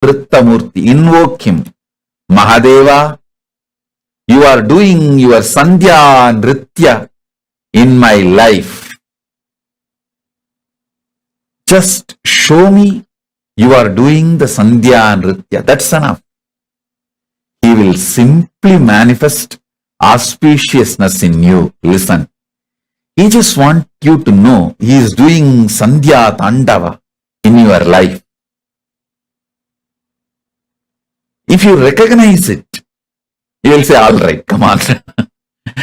Nrittamurti. Invoke him. Mahadeva, you are doing your Sandhya Nritya in my life. Just show me you are doing the Sandhya Nritya. That's enough. He will simply manifest auspiciousness in you. Listen. He just wants you to know he is doing Sandhya Tandava in your life. If you recognize it, you will say, all right, come on.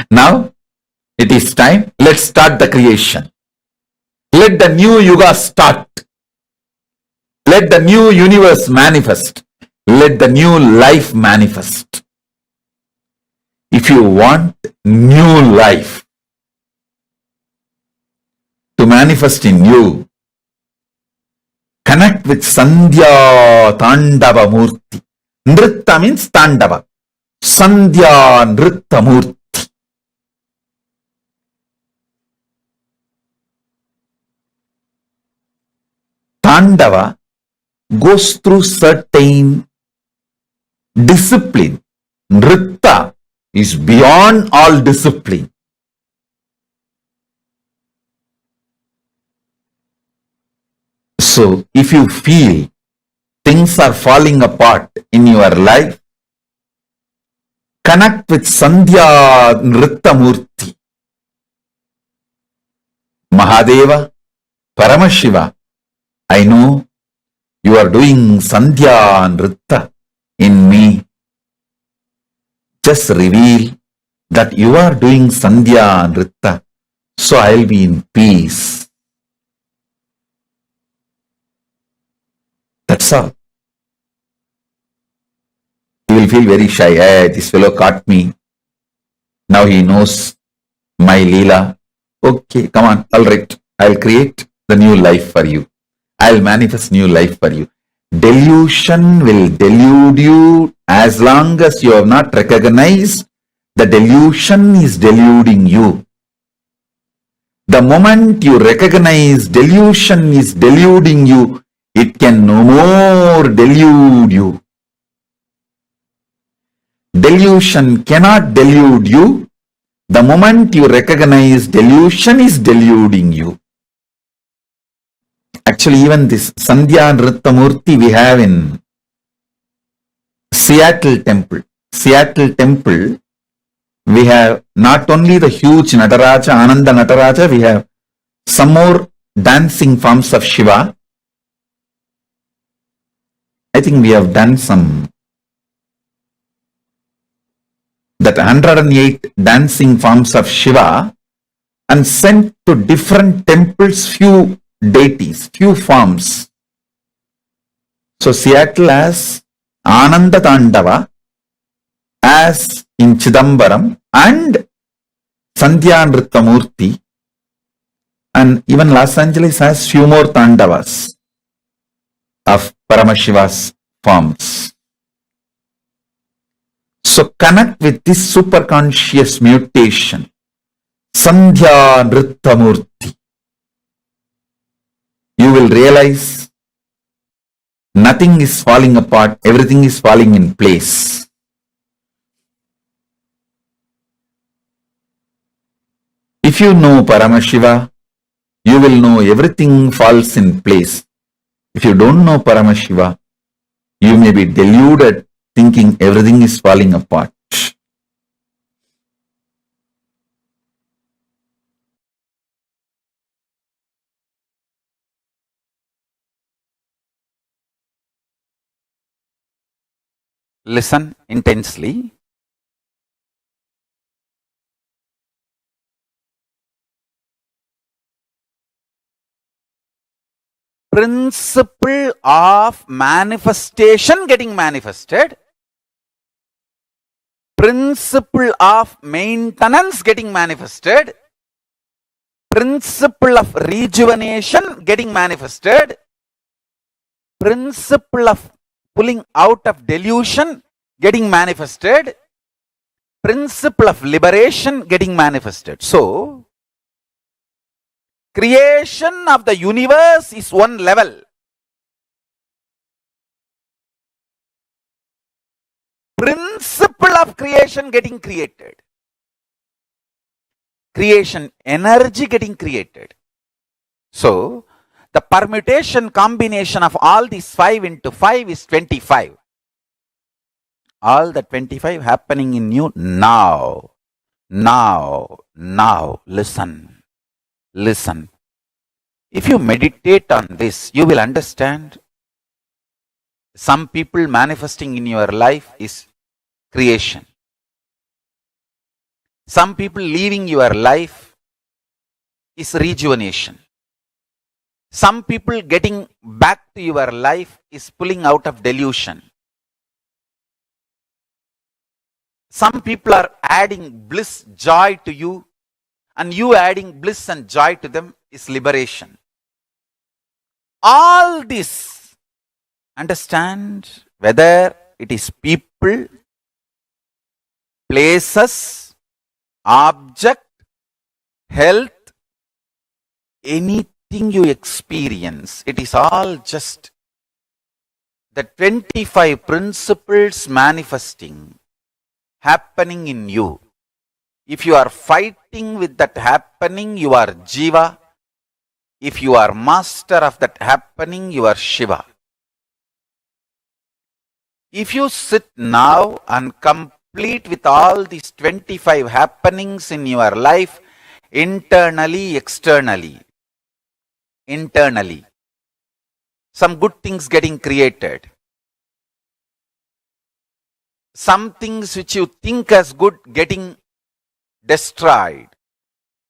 Now, it is time. Let's start the creation. Let the new yuga start. Let the new universe manifest. Let the new life manifest. If you want new life to manifest in you, connect with Sandhya Tandava Murti. Nritta means Tandava. Sandhya Nritta Murti. Tandava goes through certain discipline. Nritta is beyond all discipline. So, if you feel things are falling apart in your life, connect with Sandhya Nritta Murti. Mahadeva, Paramashiva, I know you are doing Sandhya Nritta in me. Just reveal that you are doing Sandhya Nritta, so I will be in peace. That's all. You will feel very shy. Hey, this fellow caught me. Now he knows my Leela. Okay, come on. All right. I'll create the new life for you. I'll manifest new life for you. Delusion will delude you as long as you have not recognized the delusion is deluding you. The moment you recognize delusion is deluding you, it can no more delude you. Delusion cannot delude you the moment you recognize delusion is deluding you. Actually, even this Sandhya Nritta Murti we have in Seattle Temple. Seattle Temple, we have not only the huge Nataraja, Ananda Nataraja, we have some more dancing forms of Shiva. I think we have done some, that 108 dancing forms of Shiva and sent to different temples few deities, few forms. So Seattle has Ananda Tandava, as in Chidambaram, and Sandhya Nritta Murti, and even Los Angeles has few more Tandavas of Paramashiva's forms. So connect with this superconscious mutation, Sandhya Nritta Murti. You will realize nothing is falling apart, everything is falling in place. If you know Paramashiva, you will know everything falls in place. If you don't know Paramashiva, you may be deluded thinking everything is falling apart. Listen intensely. Principle of manifestation getting manifested. Principle of maintenance getting manifested. Principle of rejuvenation getting manifested. Principle of pulling out of delusion getting manifested. Principle of liberation getting manifested. So, creation of the universe is one level. principle of creation getting created. Creation energy getting created. So, the permutation combination of all these 5 into 5 is 25. All the 25 happening in you now. Now. Listen. If you meditate on this, you will understand. Some people manifesting in your life is creation. Some people leaving your life is rejuvenation. Some people getting back to your life is pulling out of delusion. Some people are adding bliss, joy to you, and you adding bliss and joy to them is liberation. All this, understand, whether it is people, places, object, health, anything you experience, it is all just the 25 principles manifesting, happening in you. If you are fighting with that happening, you are Jiva. If you are master of that happening, you are Shiva. If you sit now and complete with all these 25 happenings in your life, internally, externally, some good things getting created. Some things which you think as good getting destroyed,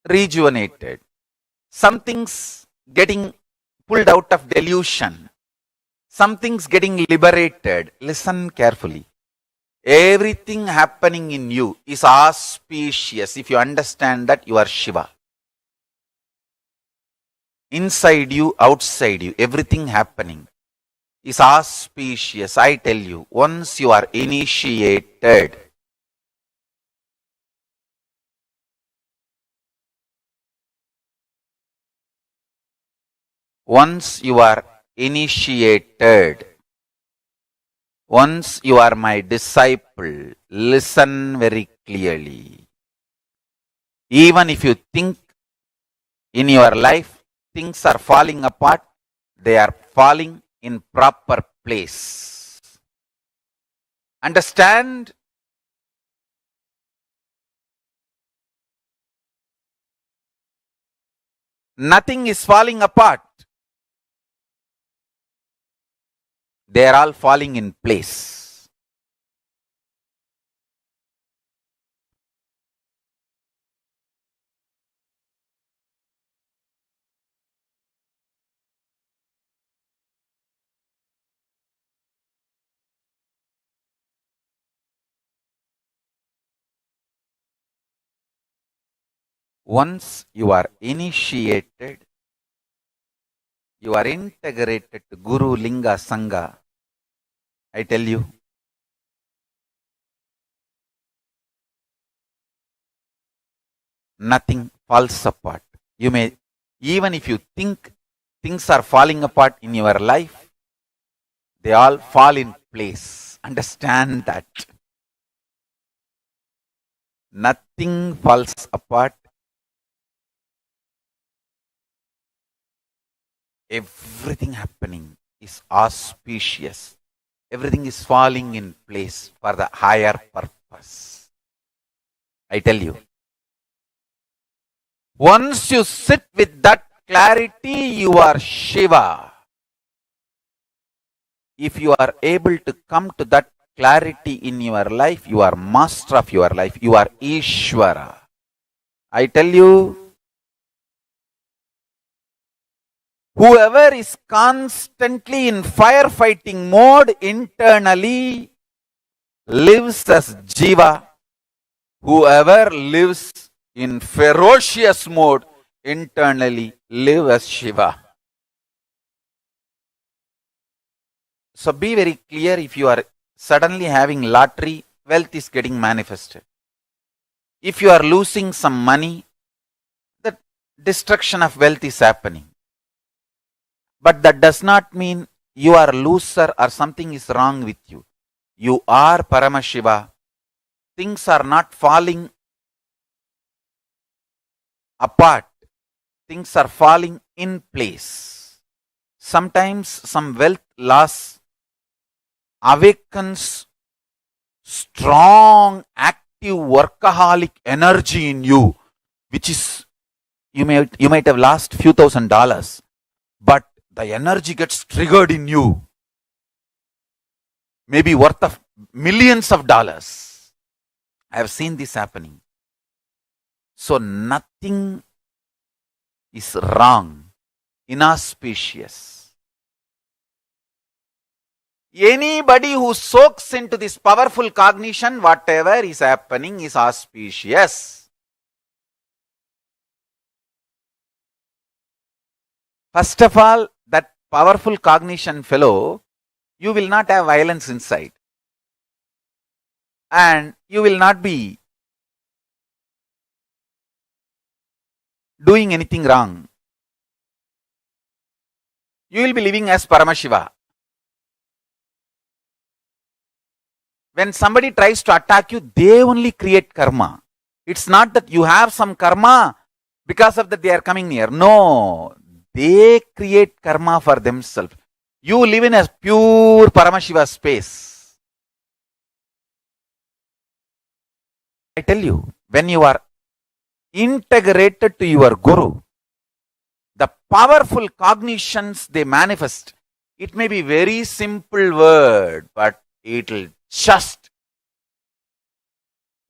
rejuvenated. Some things getting pulled out of delusion. Some things getting liberated. Listen carefully. Everything happening in you is auspicious. If you understand that, you are Shiva. Inside you, outside you, everything happening is auspicious. I tell you, once you are initiated, once you are my disciple, listen very clearly. Even if you think in your life things are falling apart, they are falling in proper place. Understand? Nothing is falling apart. They are all falling in place. Once you are initiated, you are integrated to Guru, Linga, Sangha. I tell you, nothing falls apart. You may, even if you think things are falling apart in your life, they all fall in place. Understand that. Nothing falls apart. Everything happening is auspicious. Everything is falling in place for the higher purpose. I tell you. Once you sit with that clarity, you are Shiva. If you are able to come to that clarity in your life, you are master of your life. You are Ishvara. I tell you, whoever is constantly in firefighting mode internally lives as Jiva. Whoever lives in ferocious mode internally lives as Shiva. So be very clear. If you are suddenly having lottery, wealth is getting manifested. If you are losing some money, the destruction of wealth is happening. But that does not mean you are a loser or something is wrong with you. You are Paramashiva. Things are not falling apart. Things are falling in place. Sometimes some wealth loss awakens strong, active, workaholic energy in you, which is you might have lost few $1,000s, but the energy gets triggered in you, maybe worth of millions of dollars. I have seen this happening. So nothing is wrong, inauspicious. Anybody who soaks into this powerful cognition, whatever is happening is auspicious. First of all, that powerful cognition fellow, you will not have violence inside. And you will not be doing anything wrong. You will be living as Paramashiva. When somebody tries to attack you, they only create karma. It's not that you have some karma, because of that they are coming near. No, they create karma for themselves. You live in a pure Paramashiva space. I tell you, when you are integrated to your Guru, the powerful cognitions they manifest, it may be very simple word, but it will just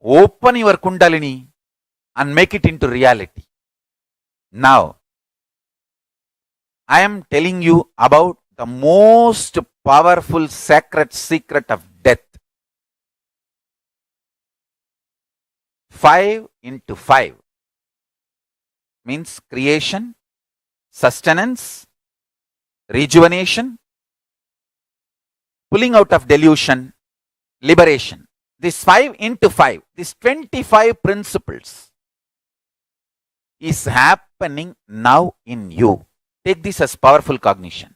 open your Kundalini and make it into reality. Now, I am telling you about the most powerful sacred secret of death. 5 into 5 means creation, sustenance, rejuvenation, pulling out of delusion, liberation. This 5 into 5, this 25 principles is happening now in you. Take this as powerful cognition.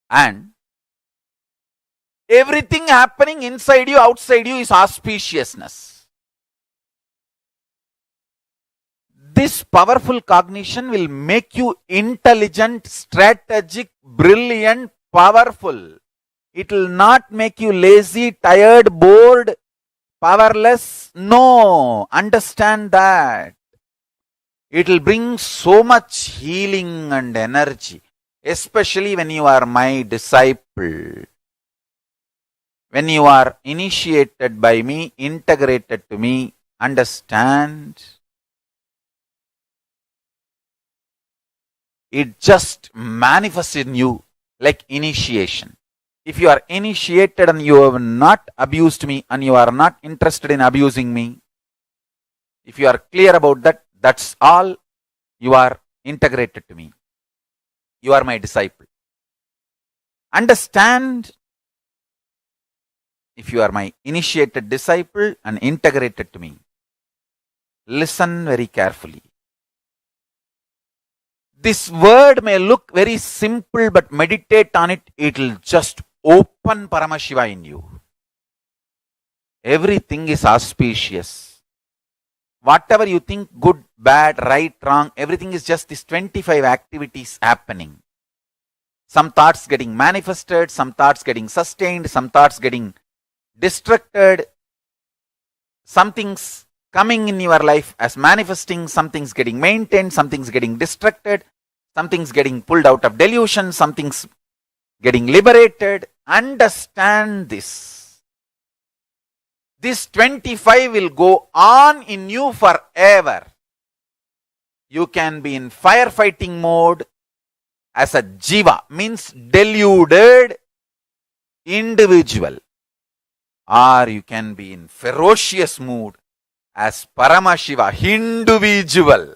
And everything happening inside you, outside you is auspiciousness. This powerful cognition will make you intelligent, strategic, brilliant, powerful. It will not make you lazy, tired, bored, powerless. No, understand that. It will bring so much healing and energy, especially when you are my disciple. When you are initiated by me, integrated to me, understand. It just manifests in you like initiation. If you are initiated and you have not abused me and you are not interested in abusing me, if you are clear about that, that's all, you are integrated to me. You are my disciple. Understand, if you are my initiated disciple and integrated to me, listen very carefully. This word may look very simple, but meditate on it, it will just open Paramashiva in you. Everything is auspicious. Whatever you think, good, bad, right, wrong, everything is just these 25 activities happening. Some thoughts getting manifested, some thoughts getting sustained, some thoughts getting distracted, some things coming in your life as manifesting, something's getting maintained, something's getting distracted, something's getting pulled out of delusion, something's getting liberated. Understand this. This 25 will go on in you forever. You can be in firefighting mode as a jiva, means deluded individual, or you can be in ferocious mood as Paramashiva, individual.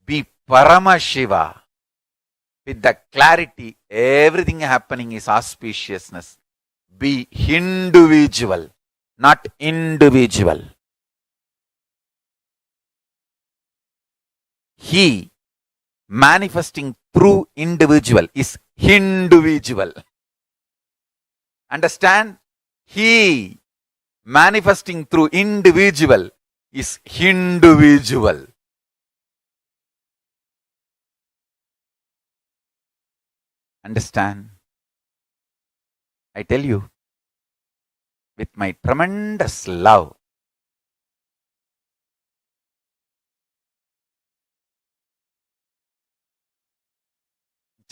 Be Paramashiva with the clarity, everything happening is auspiciousness. Be individual, not individual. He manifesting through individual is individual. Understand? He manifesting through individual is individual. Understand? I tell you, with my tremendous love,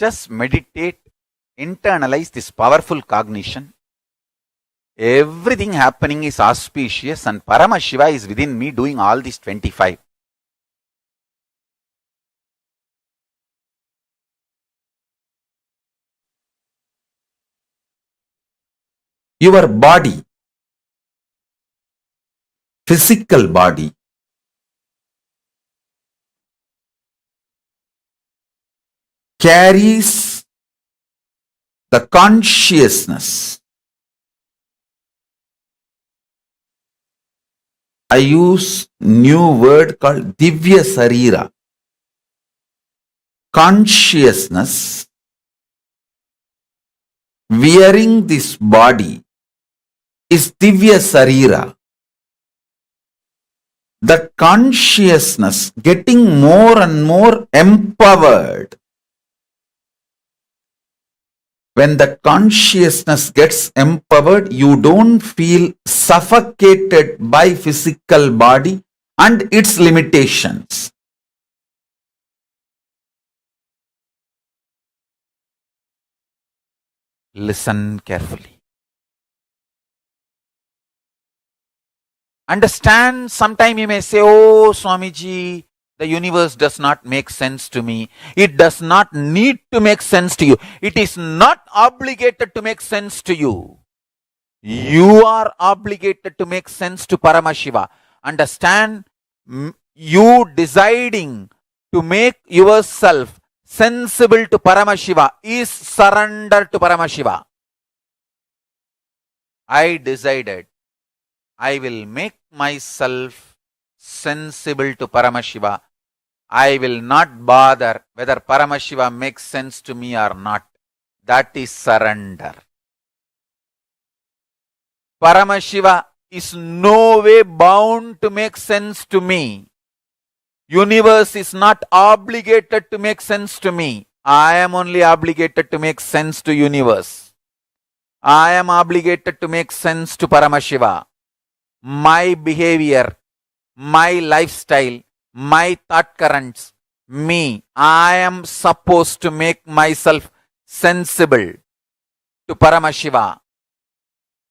just meditate, internalize this powerful cognition. Everything happening is auspicious and Paramashiva is within me doing all these 25. Your body, physical body, carries the consciousness. I use new word called Divya Sarira. Consciousness wearing this body is Divya Sarira. That consciousness getting more and more empowered. When the consciousness gets empowered, you don't feel suffocated by physical body and its limitations. Listen carefully. Understand, sometime you may say, oh Swamiji, the universe does not make sense to me. It does not need to make sense to you. It is not obligated to make sense to you. You are obligated to make sense to Paramashiva. Understand, you deciding to make yourself sensible to Paramashiva is surrender to Paramashiva. I decided I will make myself sensible to Paramashiva. I will not bother whether Paramashiva makes sense to me or not. That is surrender. Paramashiva is no way bound to make sense to me. Universe is not obligated to make sense to me. I am only obligated to make sense to universe. I am obligated to make sense to Paramashiva. My behavior, my lifestyle, my thought currents, me, I am supposed to make myself sensible to Paramashiva.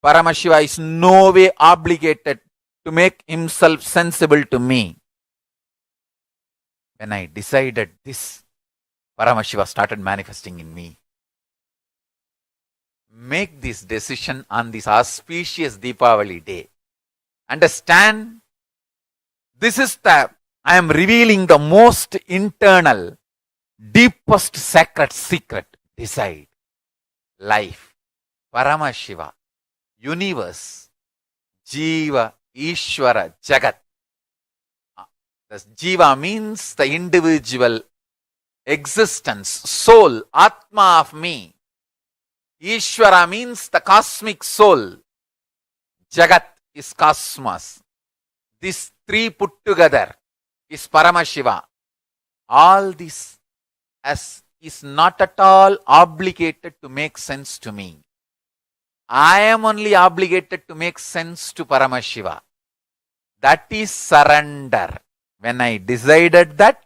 Paramashiva is no way obligated to make himself sensible to me. When I decided this, Paramashiva started manifesting in me. Make this decision on this auspicious Deepavali day. Understand, this is I am revealing the most internal, deepest sacred secret. Decide. Life, Paramashiva, universe, Jiva, Ishvara, Jagat. The Jiva means the individual existence, soul, Atma of me. Ishvara means the cosmic soul. Jagat is cosmos. These three put together is Paramashiva. All this is not at all obligated to make sense to me. I am only obligated to make sense to Paramashiva. That is surrender. When I decided that,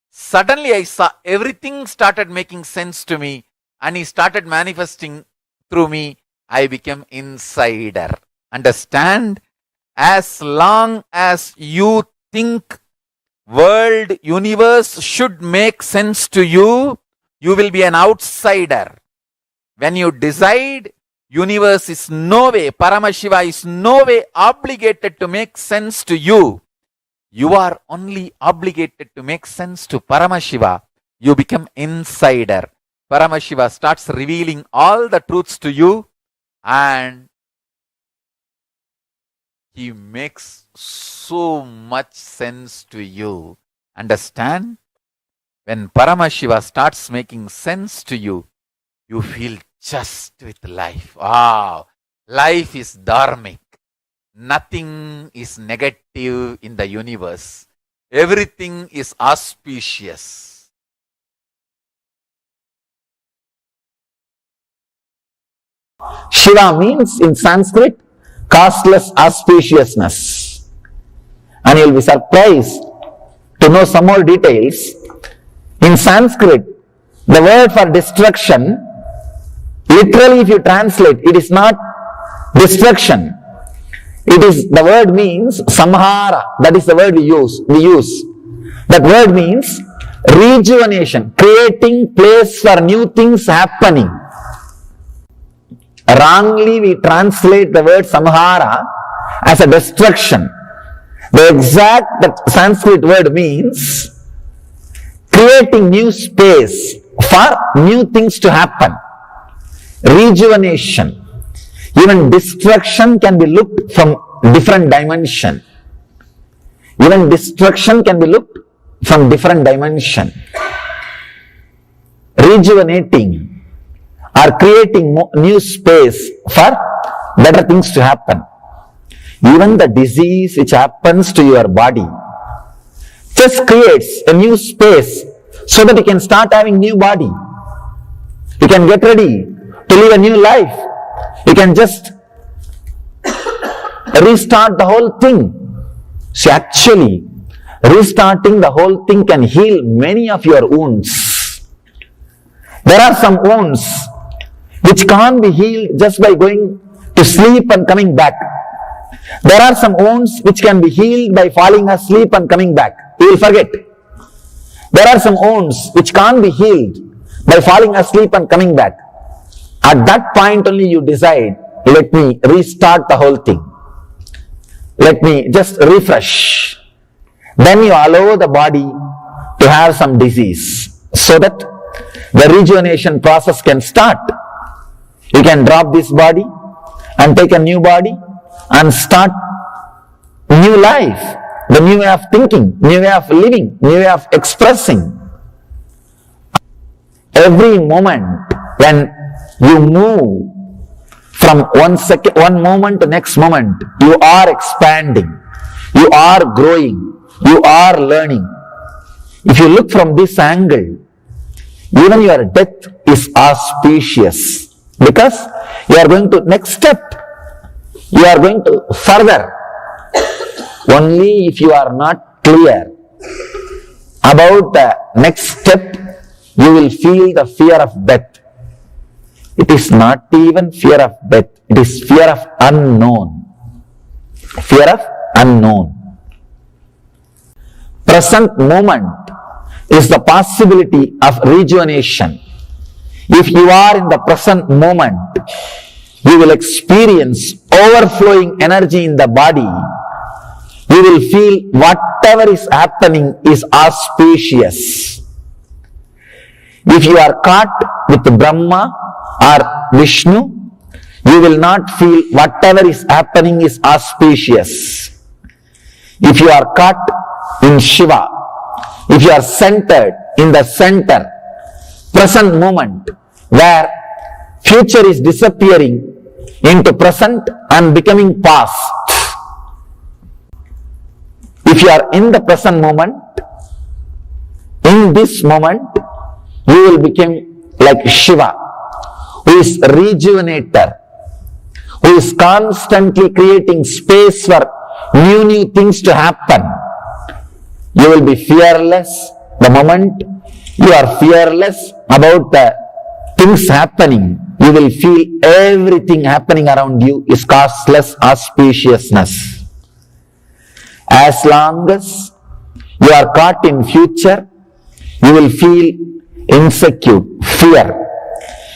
suddenly I saw everything started making sense to me and he started manifesting through me. I became insider. Understand? As long as you think world, universe should make sense to you, you will be an outsider. When you decide, universe is no way, Paramashiva is no way obligated to make sense to you. You are only obligated to make sense to Paramashiva. You become insider. Paramashiva starts revealing all the truths to you and he makes so much sense to you. Understand? When Paramashiva starts making sense to you, you feel just with life. Wow! Life is dharmic. Nothing is negative in the universe. Everything is auspicious. Shiva means in Sanskrit, causeless auspiciousness. And you'll be surprised to know some more details. In Sanskrit, the word for destruction, literally if you translate, it is not destruction. It is, the word means samhara. That is the word we use. That word means rejuvenation, creating place for new things happening. Wrongly we translate the word samhara as a destruction. The exact Sanskrit word means creating new space for new things to happen. Rejuvenation. Even destruction can be looked from different dimension. Even destruction can be looked from different dimension. Rejuvenating or creating new space for better things to happen. Even the disease which happens to your body just creates a new space so that you can start having new body. You can get ready to live a new life. You can just restart the whole thing. See, actually, restarting the whole thing can heal many of your wounds. There are some wounds which can't be healed just by going to sleep and coming back. There are some wounds which can be healed by falling asleep and coming back. You will forget. There are some wounds which can't be healed by falling asleep and coming back. At that point only you decide, let me restart the whole thing. Let me just refresh. Then you allow the body to have some disease so that the rejuvenation process can start. You can drop this body and take a new body and start new life, the new way of thinking, new way of living, new way of expressing. Every moment when you move from one moment to next moment, you are expanding, you are growing, you are learning. If you look from this angle, even your death is auspicious because you are going to next step. You are going to further. Only if you are not clear about the next step, you will feel the fear of death. It is not even fear of death. It is fear of unknown. Fear of unknown. Present moment is the possibility of rejuvenation. If you are in the present moment, you will experience overflowing energy in the body. You will feel whatever is happening is auspicious. If you are caught with Brahma or Vishnu, you will not feel whatever is happening is auspicious. If you are caught in Shiva, if you are centered in the center, present moment, where future is disappearing into present and becoming past. If you are in the present moment, in this moment, you will become like Shiva, who is rejuvenator, who is constantly creating space for new things to happen. You will be fearless the moment you are fearless about the things happening. You will feel everything happening around you is causeless auspiciousness. As long as you are caught in future, you will feel insecure, fear.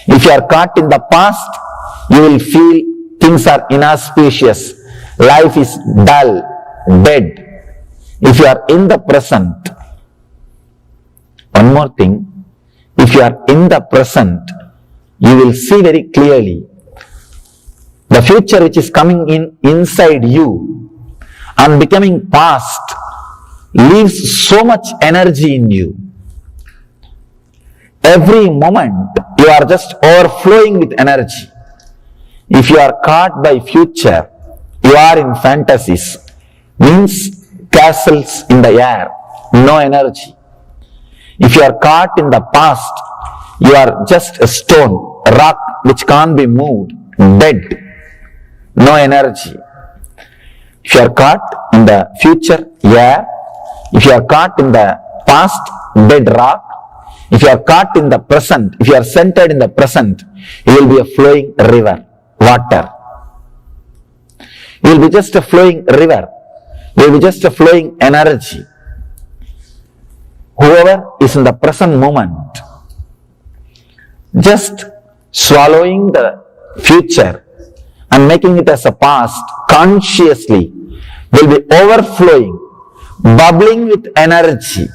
If you are caught in the past, you will feel things are inauspicious. Life is dull, dead. If you are in the present, one more thing, if you are in the present, you will see very clearly the future which is coming in inside you and becoming past leaves so much energy in you. Every moment you are just overflowing with energy. If you are caught by future, you are in fantasies, means castles in the air, no energy. If you are caught in the past, you are just a stone, a rock which can't be moved, dead, no energy. If you are caught in the future, air. If you are caught in the past, dead rock. If you are caught in the present, if you are centered in the present, you will be a flowing river, water. You will be just a flowing river. You will be just a flowing energy. Whoever is in the present moment, just swallowing the future and making it as a past consciously, will be overflowing, bubbling with energy.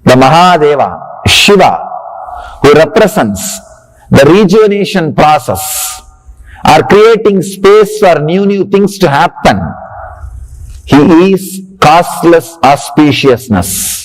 The Mahadeva, Shiva, who represents the rejuvenation process, are creating space for new things to happen. He is causeless auspiciousness.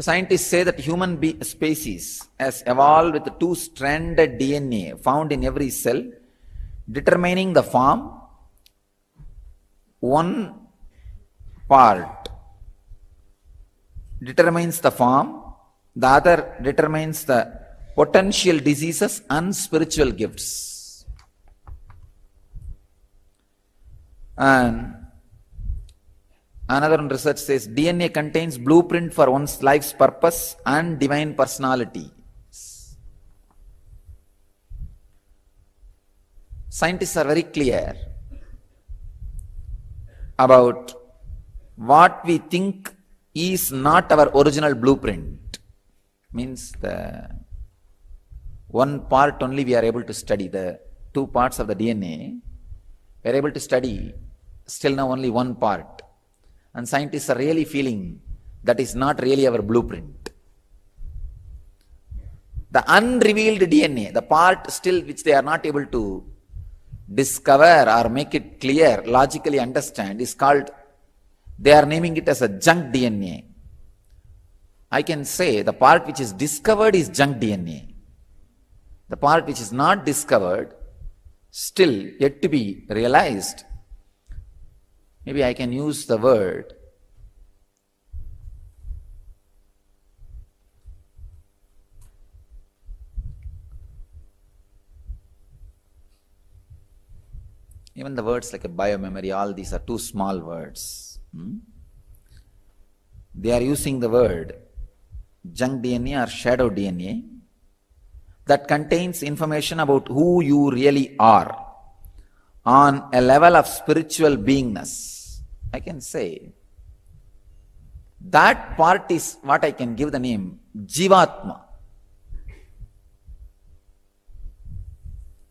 Scientists say that human species has evolved with two-stranded DNA found in every cell, determining the form. One part determines the form, the other determines the potential diseases and spiritual gifts. And another research says DNA contains blueprint for one's life's purpose and divine personality. Scientists are very clear about what we think is not our original blueprint. Means the one part only we are able to study, the two parts of the DNA, we are able to study still now only one part. And scientists are really feeling that is not really our blueprint. The unrevealed DNA, the part still which they are not able to discover or make it clear, logically understand, is called, they are naming it as a junk DNA. I can say the part which is discovered is junk DNA. The part which is not discovered, still yet to be realized, maybe I can use the word even the words like a biomemory, all these are too small words. They are using the word junk DNA or shadow DNA that contains information about who you really are on a level of spiritual beingness. I can say that part is what I can give the name Jivatma.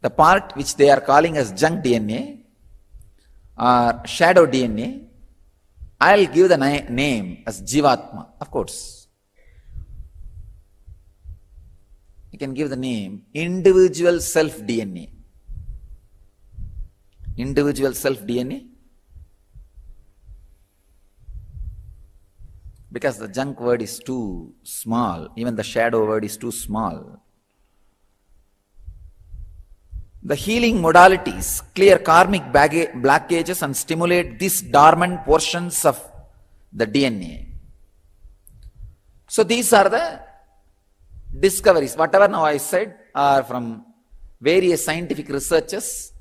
The part which they are calling as junk DNA or shadow DNA, I'll give the name as Jivatma. Of course, you can give the name individual self DNA. Individual self DNA, because the junk word is too small, even the shadow word is too small. The healing modalities clear karmic blockages and stimulate these dormant portions of the DNA. So these are the discoveries. Whatever now I said are from various scientific researches,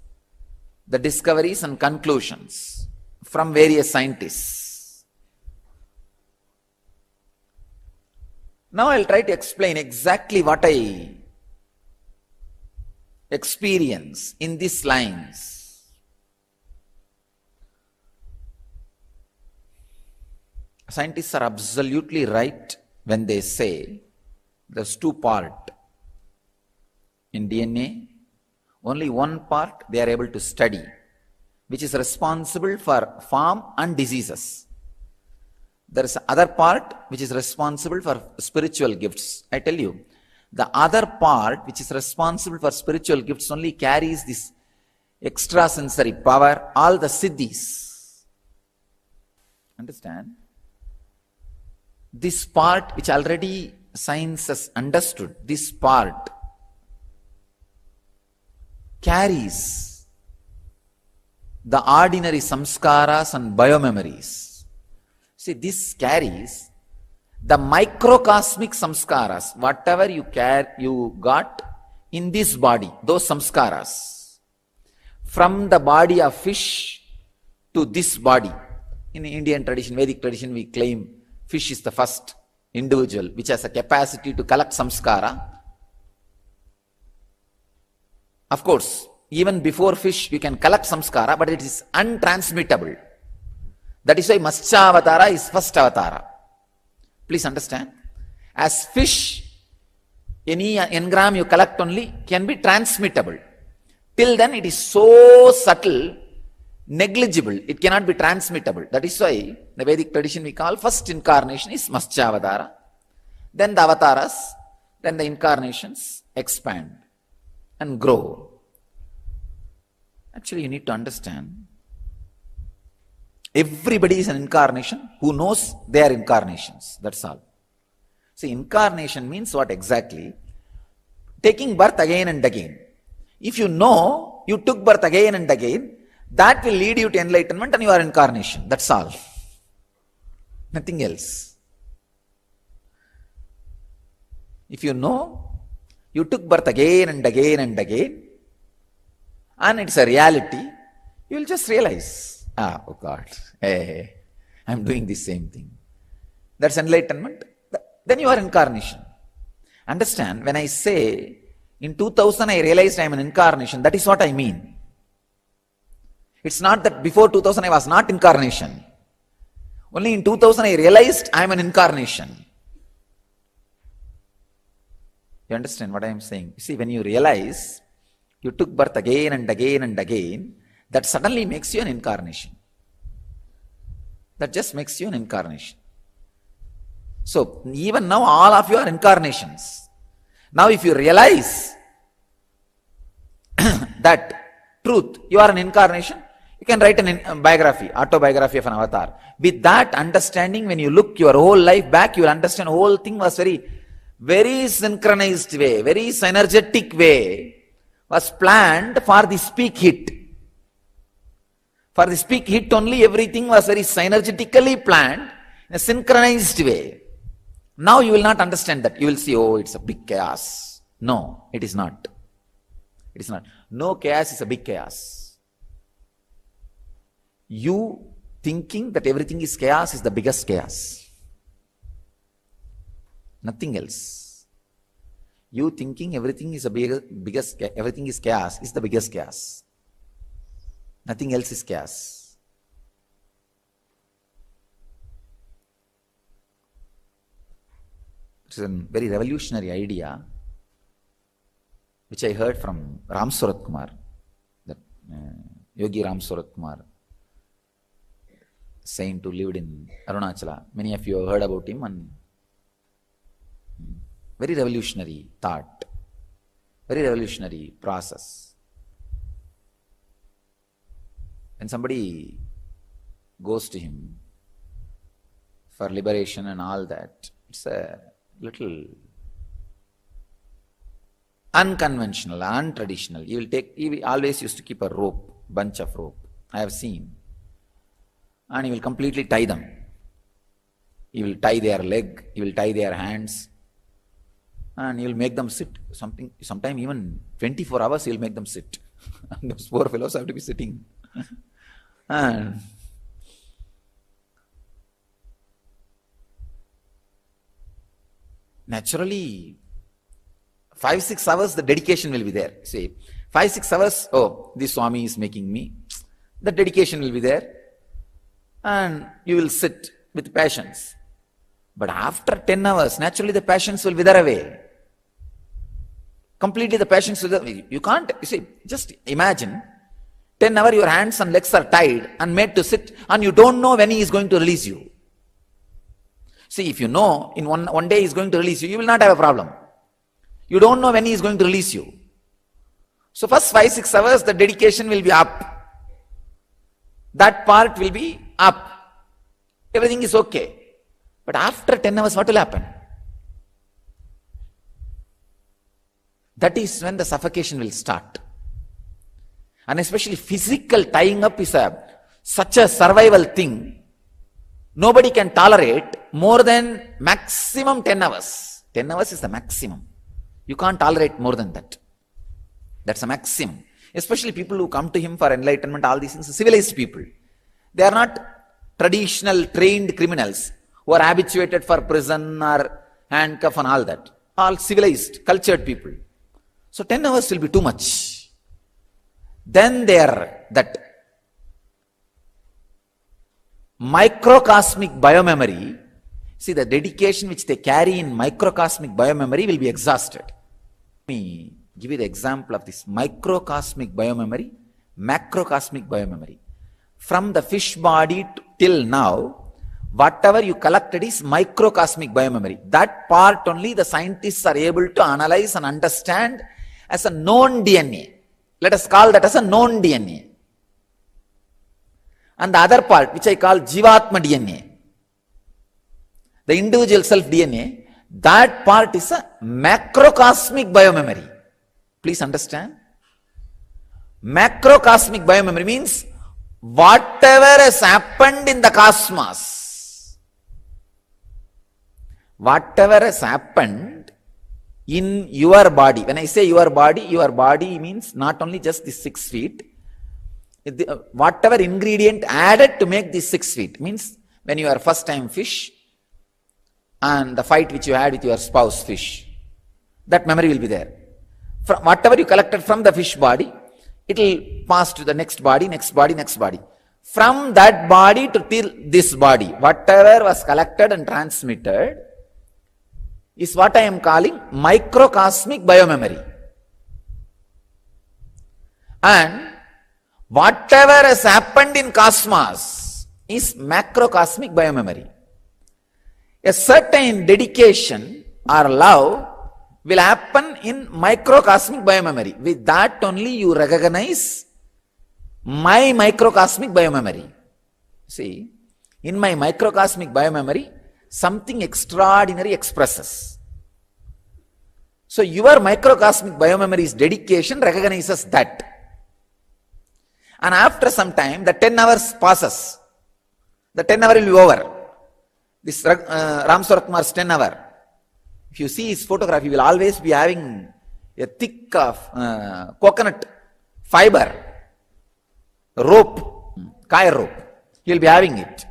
the discoveries and conclusions from various scientists. Now I'll try to explain exactly what I experience in these lines. Scientists are absolutely right when they say there's two parts in DNA. Only one part they are able to study, which is responsible for form and diseases. There is other part which is responsible for spiritual gifts. I tell you, the other part which is responsible for spiritual gifts only carries this extrasensory power, all the siddhis. Understand? This part which already science has understood, this part carries the ordinary samskaras and biomemories. See, this carries the microcosmic samskaras, whatever you got in this body, those samskaras, from the body of fish to this body. In Indian tradition, Vedic tradition, we claim fish is the first individual which has a capacity to collect samskara. Of course, even before fish, you can collect samskara, but it is untransmittable. That is why Matsyavatara is first avatara. Please understand. As fish, any engram you collect only can be transmittable. Till then, it is so subtle, negligible, it cannot be transmittable. That is why the Vedic tradition we call first incarnation is Matsyavatara. Then the avatars, then the incarnations expand and grow. Actually, you need to understand, everybody is an incarnation who knows they are incarnations. That's all. See, incarnation means what exactly? Taking birth again and again. If you know you took birth again and again, that will lead you to enlightenment and you are incarnation. That's all. Nothing else. If you know you took birth again and again and again, and it's a reality, you will just realize, oh God, hey, I'm doing the same thing. That's enlightenment. Then you are incarnation. Understand, when I say, in 2000 I realized I am an incarnation, that is what I mean. It's not that before 2000 I was not incarnation. Only in 2000 I realized I am an incarnation. You understand what I am saying? You see, when you realize you took birth again and again and again, that suddenly makes you an incarnation. That just makes you an incarnation. So, even now all of you are incarnations. Now if you realize that truth, you are an incarnation, you can write a biography, autobiography of an avatar. With that understanding, when you look your whole life back, you will understand whole thing was very synchronized way, very synergetic way, was planned for the speak hit. For the speak hit only, everything was very synergetically planned in a synchronized way. Now you will not understand that. You will see, oh, it's a big chaos. No, it is not. It is not. No chaos is a big chaos. You thinking that everything is chaos is the biggest chaos. Nothing else. You thinking everything is everything is chaos is the biggest chaos. Nothing else is chaos. It's a very revolutionary idea which I heard from Ram Surat Kumar, that Yogi Ram Surat Kumar, saint who lived in Arunachala. Many of you have heard about him, and very revolutionary thought, very revolutionary process. When somebody goes to him for liberation and all that, it's a little unconventional, untraditional. He will always used to keep a rope, bunch of rope. I have seen. And he will completely tie them. He will tie their leg, he will tie their hands, and he will make them sit. Sometime even 24 hours he will make them sit. And those poor fellows have to be sitting. And naturally, 5-6 hours the dedication will be there. See, 5-6 hours, oh, this Swami is making me. The dedication will be there. And you will sit with patience. But after 10 hours, naturally the passions will wither away. Completely the passions will wither away. You can't, you see, just imagine, 10 hours your hands and legs are tied and made to sit, and you don't know when he is going to release you. See, if you know in one day he is going to release you, you will not have a problem. You don't know when he is going to release you. So first 5-6 hours, the dedication will be up. That part will be up. Everything is okay. But after 10 hours, what will happen? That is when the suffocation will start. And especially physical tying up is such a survival thing. Nobody can tolerate more than maximum 10 hours. 10 hours is the maximum. You can't tolerate more than that. That's a maximum. Especially people who come to him for enlightenment, all these things, civilized people. They are not traditional trained criminals who are habituated for prison or handcuff and all that. All civilized, cultured people. So 10 hours will be too much. Then that microcosmic biomemory, see the dedication which they carry in microcosmic biomemory will be exhausted. Let me give you the example of this microcosmic biomemory, macrocosmic biomemory. From the fish body till now, whatever you collected is microcosmic biomemory. That part only the scientists are able to analyze and understand as a known DNA. Let us call that as a known DNA. And the other part, which I call Jivatma DNA, the individual self DNA, that part is a macrocosmic biomemory. Please understand. Macrocosmic biomemory means whatever has happened in the cosmos, whatever has happened in your body. When I say your body means not only just the 6 feet, whatever ingredient added to make these 6 feet. Means when you are first time fish and the fight which you had with your spouse fish, that memory will be there. From whatever you collected from the fish body, it will pass to the next body, next body, next body. From that body to till this body, whatever was collected and transmitted is what I am calling microcosmic biomemory. And whatever has happened in cosmos is macrocosmic biomemory. A certain dedication or love will happen in microcosmic biomemory. With that only you recognize my microcosmic biomemory. See, in my microcosmic biomemory, something extraordinary expresses. So your microcosmic biomemory's dedication recognizes that. And after some time, the 10 hours passes. The 10 hour will be over. This Ram Swaratkumar's 10 hour. If you see his photograph, he will always be having a thick coconut fiber rope, kaya rope. He will be having it.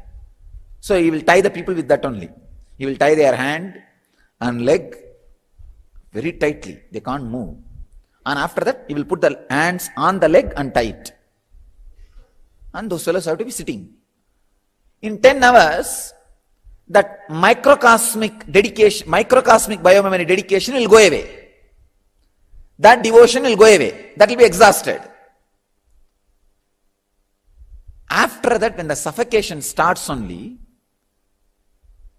So he will tie the people with that only. He will tie their hand and leg very tightly. They can't move. And after that, he will put the hands on the leg and tie it. And those fellows have to be sitting. In 10 hours, that microcosmic dedication, microcosmic biomemory dedication will go away. That devotion will go away. That will be exhausted. After that, when the suffocation starts only,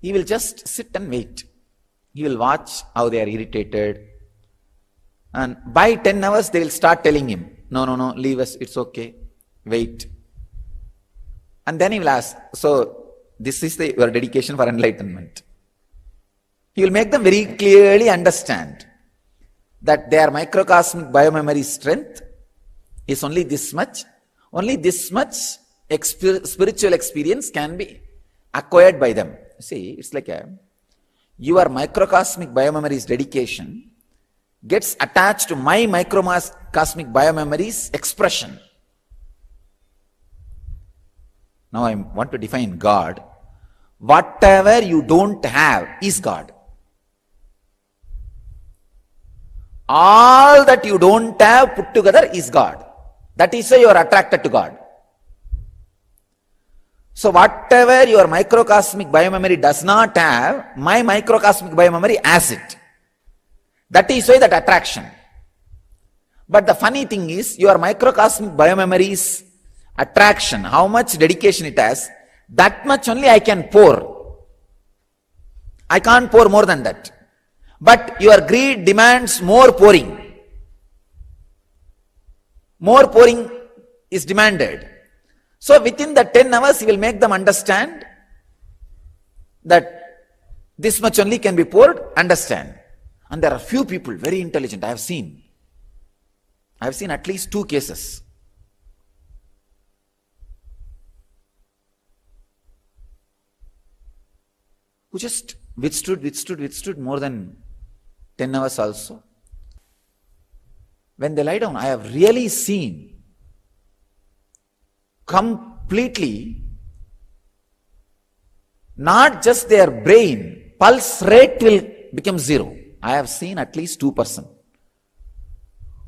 he will just sit and wait. He will watch how they are irritated. And by 10 hours, they will start telling him, no, leave us, it's okay, wait. And then he will ask, so this is your dedication for enlightenment. He will make them very clearly understand. that their microcosmic biomemory strength is only this much. Only this much spiritual experience can be acquired by them. See, it's like your microcosmic biomemory's dedication gets attached to my microcosmic biomemory's expression. Now I want to define God. Whatever you don't have is God. All that you don't have put together is God. That is why you are attracted to God. So whatever your microcosmic biomemory does not have, my microcosmic biomemory has it. That is why that attraction. But the funny thing is, your microcosmic biomemory's attraction, how much dedication it has, that much only I can pour. I can't pour more than that. But your greed demands more pouring. More pouring is demanded. So within the 10 hours, you will make them understand that this much only can be poured, understand. And there are few people, very intelligent, I have seen at least 2 cases. Who just withstood more than 10 hours also. When they lie down, I have really seen completely, not just their brain, pulse rate will become 0. I have seen at least 2%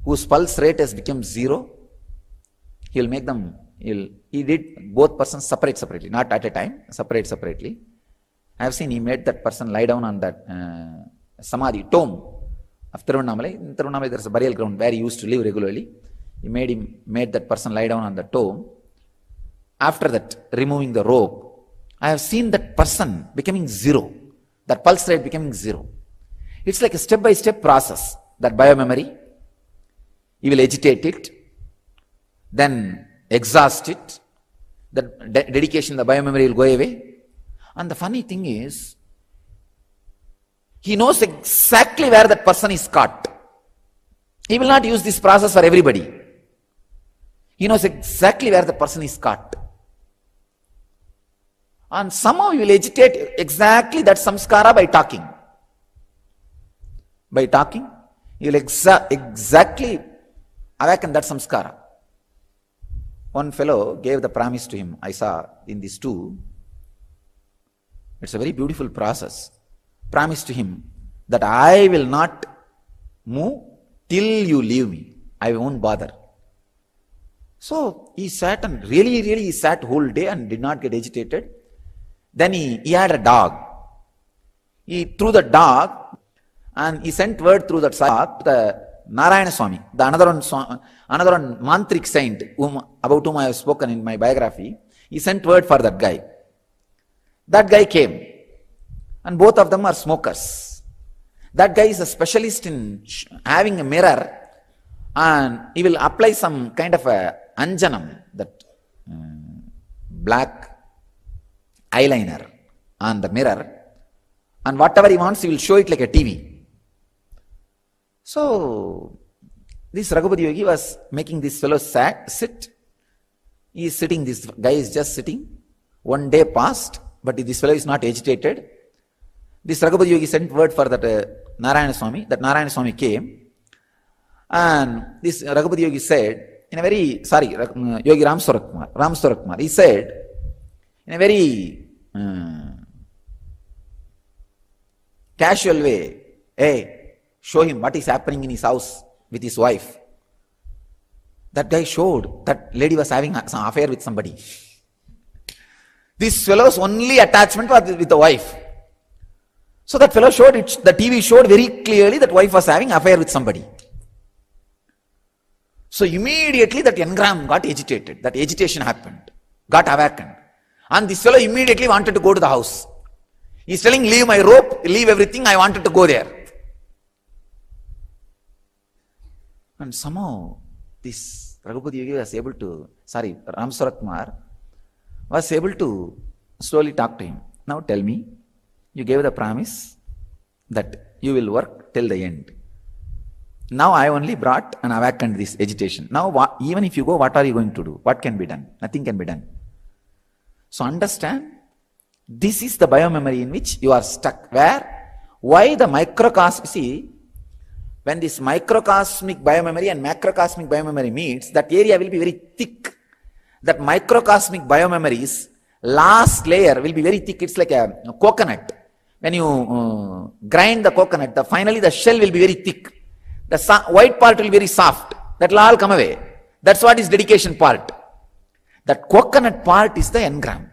whose pulse rate has become 0. He will make them, he did both persons separately, not at a time, separately. I have seen he made that person lie down on that Samadhi, tomb of Tirunnamalai. In Tirunnamalai there is a burial ground where he used to live regularly. He made that person lie down on the tomb. After that, removing the rope, I have seen that person becoming 0, that pulse rate becoming 0. It's like a step-by-step process. That biomemory, he will agitate it, then exhaust it, the dedication, the biomemory will go away. And the funny thing is, he knows exactly where that person is caught. He will not use this process for everybody. He knows exactly where the person is caught. And somehow you will agitate exactly that samskara by talking. By talking, you will exactly awaken that samskara. One fellow gave the promise to him, I saw in these 2. It's a very beautiful process. Promise to him that I will not move till you leave me. I won't bother. So he sat and really he sat whole day and did not get agitated. Then he had a dog. He threw the dog and he sent word through that dog to the Narayana Swami, the another one mantric saint about whom I have spoken in my biography. He sent word for that guy. That guy came, and both of them are smokers. That guy is a specialist in having a mirror, and he will apply some kind of a anjanam, that black eyeliner on the mirror, and whatever he wants, he will show it like a TV. So this Raghupati Yogi was making this fellow sit. He is sitting, this guy is just sitting. One day passed, but this fellow is not agitated. This Raghupati Yogi sent word for that Narayana Swami. That Narayana Swami came, and this Raghupati Yogi said, in a very, Yogi Ram Swarak, he said, in a very casual way, hey, show him what is happening in his house with his wife. That guy showed that lady was having some affair with somebody. This fellow's only attachment was with the wife. So that fellow showed it, the TV showed very clearly that wife was having affair with somebody. So immediately that engram got agitated. That agitation happened, got awakened. And this fellow immediately wanted to go to the house. He's telling, leave my rope, leave everything, I wanted to go there. And somehow this Raghupati Yogi was able to, Ram Swarak was able to slowly talk to him. Now tell me, you gave the promise that you will work till the end. Now I only brought and awakened this agitation. Now even if you go, what are you going to do? What can be done? Nothing can be done. So understand, this is the biomemory in which you are stuck. Why the microcosm, see, when this microcosmic biomemory and macrocosmic biomemory meets, that area will be very thick. That microcosmic biomemory's last layer will be very thick. It's like a coconut. When you grind the coconut, finally the shell will be very thick. The white part will be very soft. That will all come away. That's what is dedication part. That coconut part is the engram.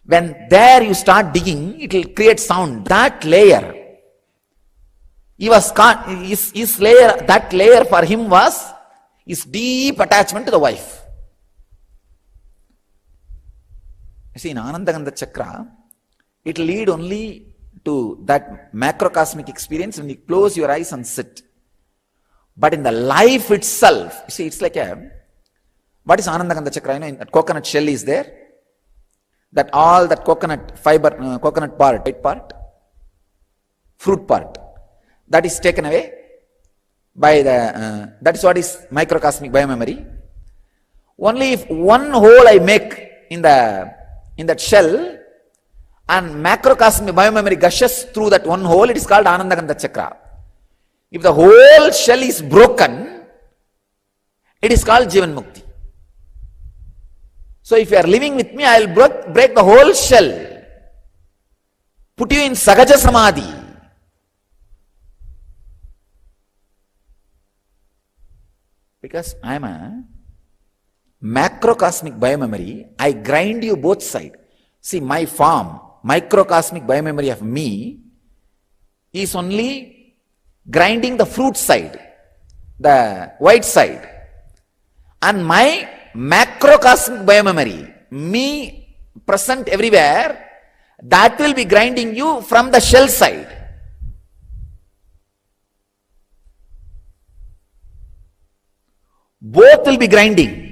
When there you start digging, it will create sound. That layer, his layer, that layer for him was his deep attachment to the wife. You see, in Anandagandha Chakra, it will lead only to that macrocosmic experience when you close your eyes and sit. But in the life itself, you see, it's like what is Anandagandha Chakra? You know, that coconut shell is there. That all that coconut fiber, coconut part, white part, fruit part, that is taken away by that is what is microcosmic biomemory. Only if one hole I make in that shell, and macrocosmic biomemory gushes through that one hole, it is called Anandagandha Chakra. If the whole shell is broken, it is called Jivan Mukti. So if you are living with me, I will break the whole shell, put you in Sahaja Samadhi. Because I am a macrocosmic biomemory, I grind you both sides. See, my form, microcosmic biomemory of me, is only grinding the fruit side, the white side. And my macrocosmic biomemory, me present everywhere, that will be grinding you from the shell side. Both will be grinding.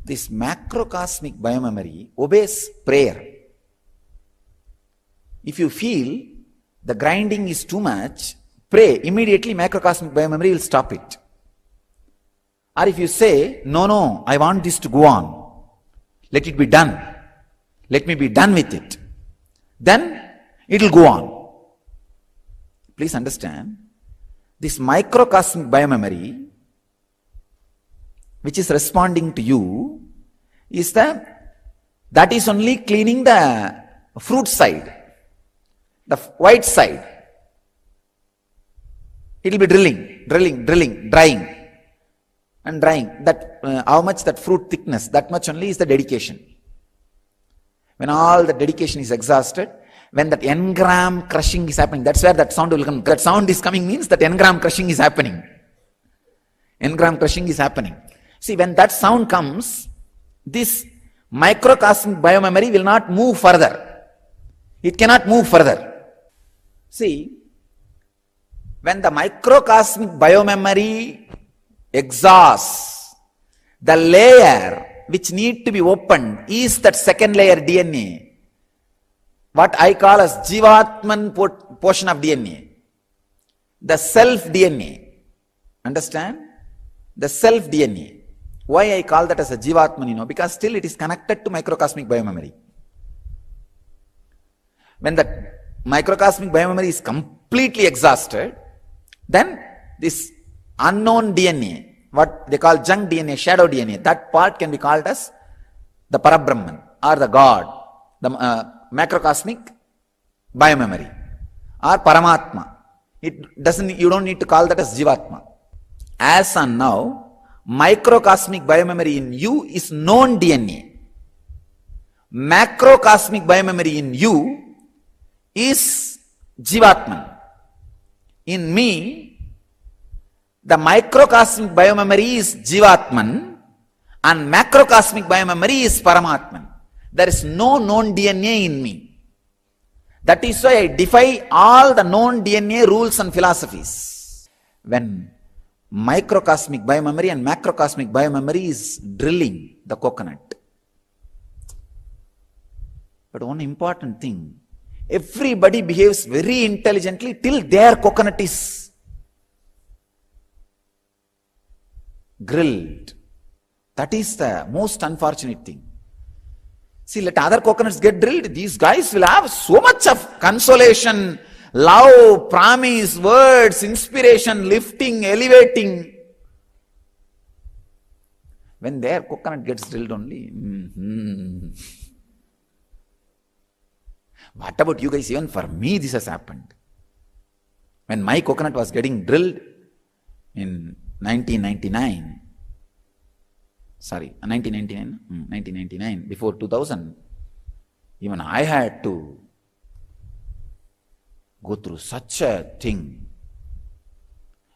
This macrocosmic biomemory obeys prayer. If you feel the grinding is too much, pray. Immediately macrocosmic biomemory will stop it. Or if you say, no, I want this to go on. Let it be done. Let me be done with it. Then it will go on. Please understand, this microcosmic biomemory, which is responding to you, is that is only cleaning the fruit side, the white side. It will be drilling, drying. And drying. That how much that fruit thickness, that much only is the dedication. When all the dedication is exhausted, when that engram crushing is happening, that's where that sound will come. That sound is coming means that engram crushing is happening. Engram crushing is happening. See, when that sound comes, this microcosmic biomemory will not move further. It cannot move further. See, when the microcosmic biomemory exhausts, the layer which need to be opened is that second layer DNA, what I call as Jivatman portion of DNA, the self DNA. Understand? The self DNA. Why I call that as a Jivatman, because still it is connected to microcosmic biomemory. When the microcosmic biomemory is completely exhausted, then this unknown DNA, what they call junk DNA, shadow DNA, that part can be called as the Parabrahman or the God, the macrocosmic biomemory or Paramatma. You don't need to call that as Jivatma. As on now, microcosmic biomemory in you is known DNA. Macrocosmic biomemory in you is Jivatman. In me, the microcosmic biomemory is Jivatman and macrocosmic biomemory is Paramatman. There is no known DNA in me. That is why I defy all the known DNA rules and philosophies. When microcosmic biomemory and macrocosmic biomemory is drilling the coconut. But one important thing, everybody behaves very intelligently till their coconut is grilled. That is the most unfortunate thing. See, let other coconuts get drilled. These guys will have so much of consolation, love, promise, words, inspiration, lifting, elevating. When their coconut gets drilled only. What about you guys? Even for me this has happened. When my coconut was getting drilled in 1999, before 2000, even I had to go through such a thing.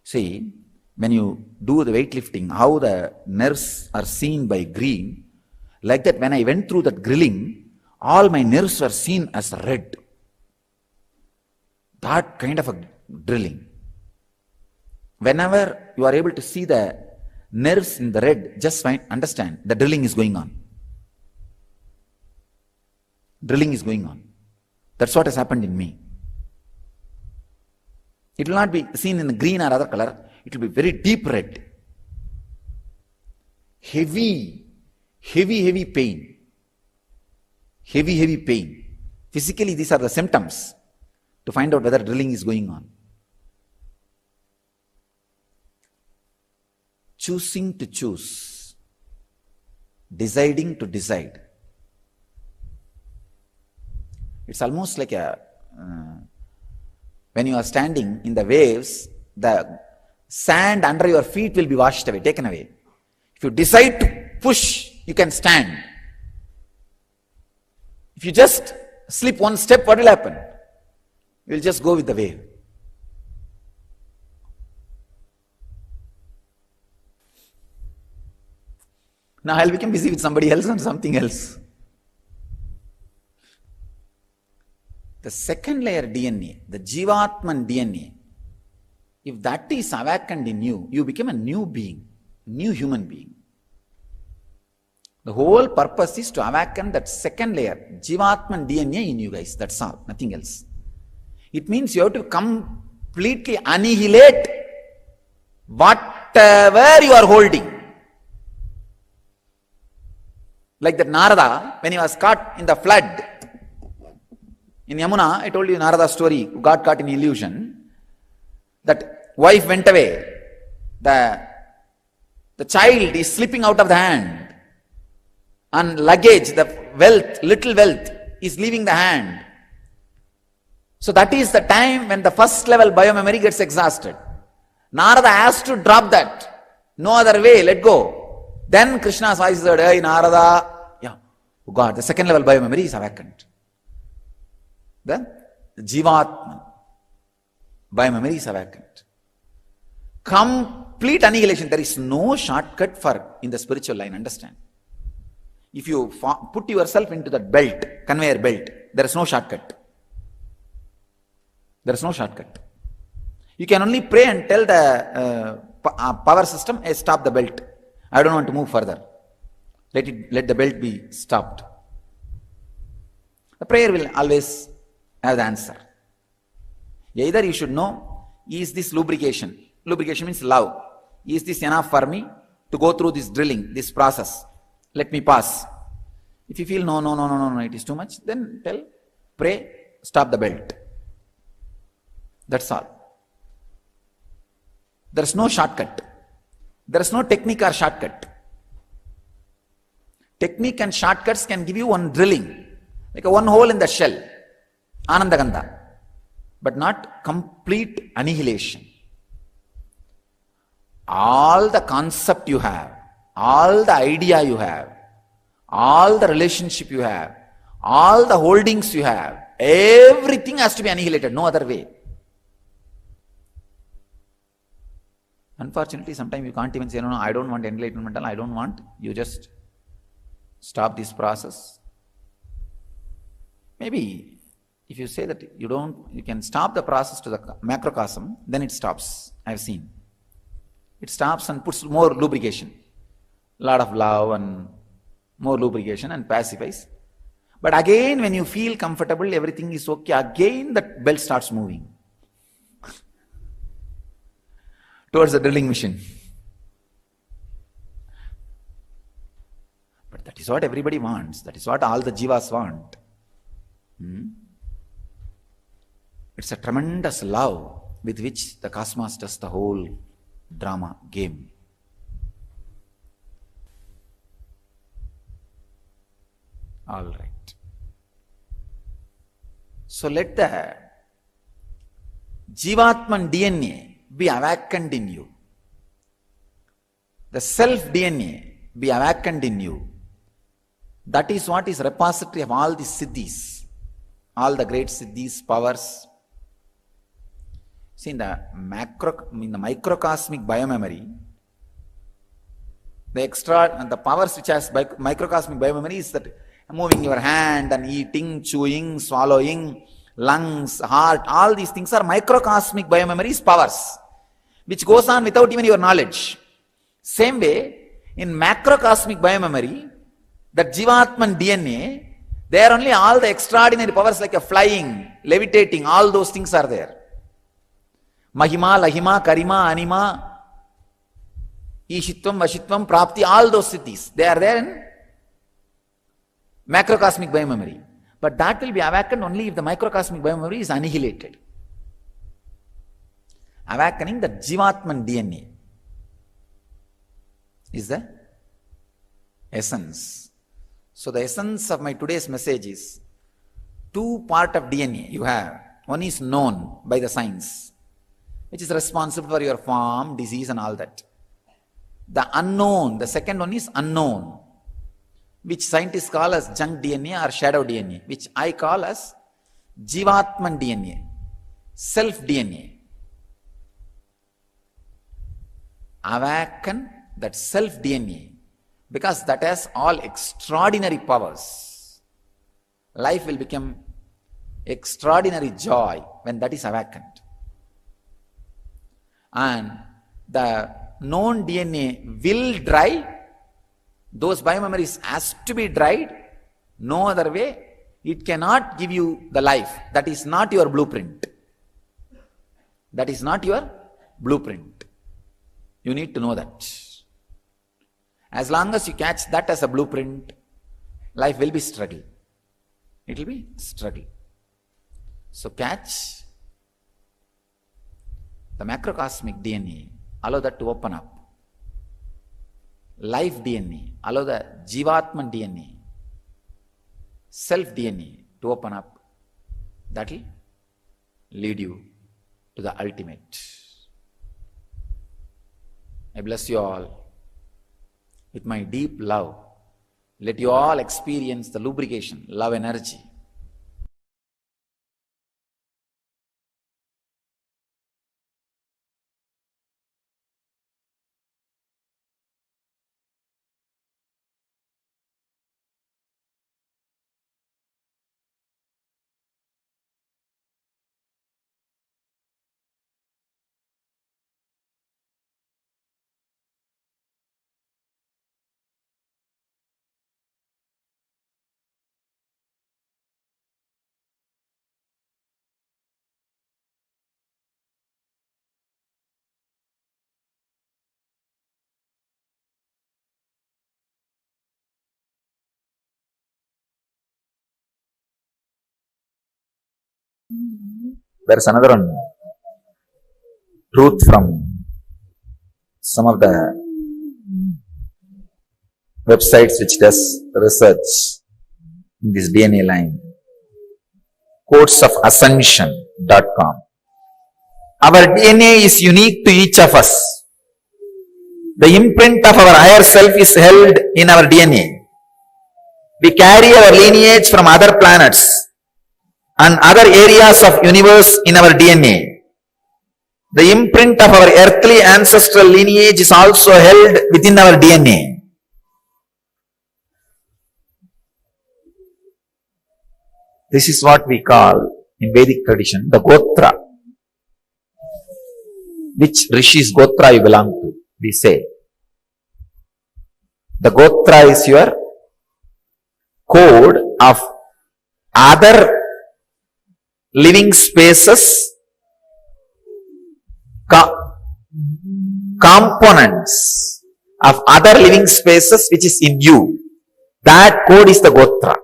See, when you do the weightlifting, how the nerves are seen by green, like that when I went through that grilling, all my nerves were seen as red. That kind of a drilling. Whenever you are able to see the nerves in the red, just understand the drilling is going on. Drilling is going on. That's what has happened in me. It will not be seen in the green or other color. It will be very deep red. Heavy pain. Heavy pain. Physically, these are the symptoms to find out whether drilling is going on. Choosing to choose. Deciding to decide. It's almost like when you are standing in the waves, the sand under your feet will be washed away, taken away. If you decide to push, you can stand. If you just slip one step, what will happen? You will just go with the wave. Now I'll become busy with somebody else and something else. The second layer DNA, the Jivatman DNA, if that is awakened in you, you become a new being, new human being. The whole purpose is to awaken that second layer, Jivatman DNA in you guys. That's all, nothing else. It means you have to completely annihilate whatever you are holding. Like that Narada, when he was caught in the flood, in Yamuna, I told you Narada's story, who got caught in illusion. That wife went away. The child is slipping out of the hand. And luggage, the wealth, little wealth, is leaving the hand. So that is the time when the first level biomemory gets exhausted. Narada has to drop that. No other way, let go. Then Krishna's voice said, hey Narada, oh God, the second level biomemory is awakened. The Jivatman biomemory is awakened. Complete annihilation. There is no shortcut in the spiritual line, understand. If you put yourself into that belt, conveyor belt, there is no shortcut. There is no shortcut. You can only pray and tell the power system, hey, stop the belt. I don't want to move further. Let the belt be stopped. The prayer will always have the answer. Either you should know, is this lubrication? Lubrication means love. Is this enough for me to go through this drilling, this process? Let me pass. If you feel no, it is too much, then pray, stop the belt. That's all. There is no shortcut. There is no technique or shortcut. Technique and shortcuts can give you one drilling, like a one hole in the shell, Anandagandha, but not complete annihilation. All the concept you have, all the idea you have, all the relationship you have, all the holdings you have, everything has to be annihilated, no other way. Unfortunately, sometimes you can't even say, no, I don't want enlightenment, I don't want. You just stop this process. Maybe if you say that you can stop the process to the macrocosm, then it stops. I've seen. It stops and puts more lubrication. A lot of love and more lubrication and pacifies. But again, when you feel comfortable, everything is okay, again that belt starts moving towards the drilling machine. But that is what everybody wants. That is what all the jivas want. It's a tremendous love with which the cosmos does the whole drama game. All right. So let the Jivatman DNA be awakened in you. The self DNA be awakened in you. That is what is repository of all the siddhis, all the great siddhis, powers. See, in the microcosmic biomemory, the powers which has microcosmic biomemory is that moving your hand and eating, chewing, swallowing, lungs, heart, all these things are microcosmic biomemories powers, which goes on without even your knowledge. Same way, in macrocosmic biomemory, that Jivatman DNA, there only all the extraordinary powers like a flying, levitating, all those things are there. Mahima, Lahima, Karima, Anima, Ishitvam, Vashitvam, Prapti, all those siddhis, they are there in macrocosmic biomemory. But that will be awakened only if the microcosmic biomemory is annihilated. Awakening the Jivatman DNA is the essence. So the essence of my today's message is two part of DNA you have. One is known by the science, which is responsible for your form, disease and all that. The unknown, the second one is unknown, which scientists call as junk DNA or shadow DNA, which I call as Jivatman DNA, self DNA. Awaken that self DNA, because that has all extraordinary powers. Life will become extraordinary joy when that is awakened. And the known DNA will dry. Those biomemories has to be dried. No other way. It cannot give you the life. That is not your blueprint. That is not your blueprint. You need to know that. As long as you catch that as a blueprint, life will be struggle. It will be struggle. So catch the macrocosmic DNA, allow that to open up. Life DNA, allow the Jivatman DNA, self DNA to open up. That will lead you to the ultimate. I bless you all with my deep love. Let you all experience the lubrication, love energy. There's another one. Truth from some of the websites which does research in this DNA line. Quotesofascension.com. Our DNA is unique to each of us. The imprint of our higher self is held in our DNA. We carry our lineage from other planets and other areas of universe in our DNA. The imprint of our earthly ancestral lineage is also held within our DNA. This is what we call in Vedic tradition the Gotra. Which Rishi's Gotra you belong to, we say. The Gotra is your code of other living spaces, components of other living spaces which is in you. That code is the Gotra.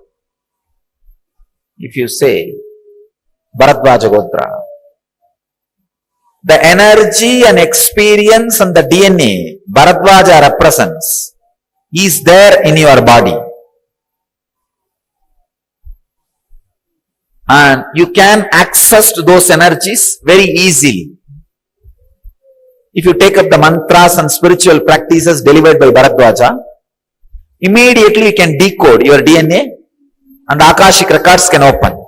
If you say Bharadvaja Gotra, the energy and experience and the DNA Bharadvaja represents is there in your body. And you can access to those energies very easily. If you take up the mantras and spiritual practices delivered by Bharadvaja, immediately you can decode your DNA and the Akashic records can open.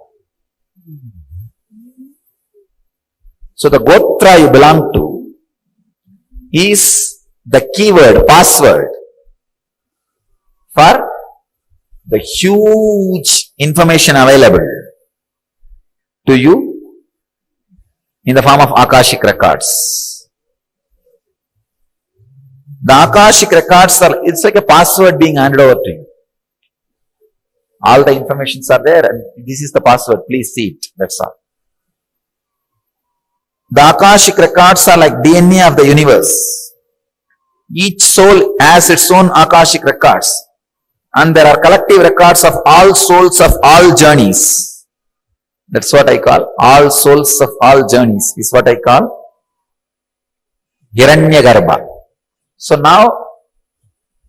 So the Gotra you belong to is the keyword, password for the huge information available to you in the form of Akashic records. The Akashic records are, it's like a password being handed over to you. All the informations are there and this is the password, please see it, that's all. The Akashic records are like DNA of the universe. Each soul has its own Akashic records and there are collective records of all souls of all journeys. That's what I call all souls of all journeys is what I call Hiranyagarbha. So now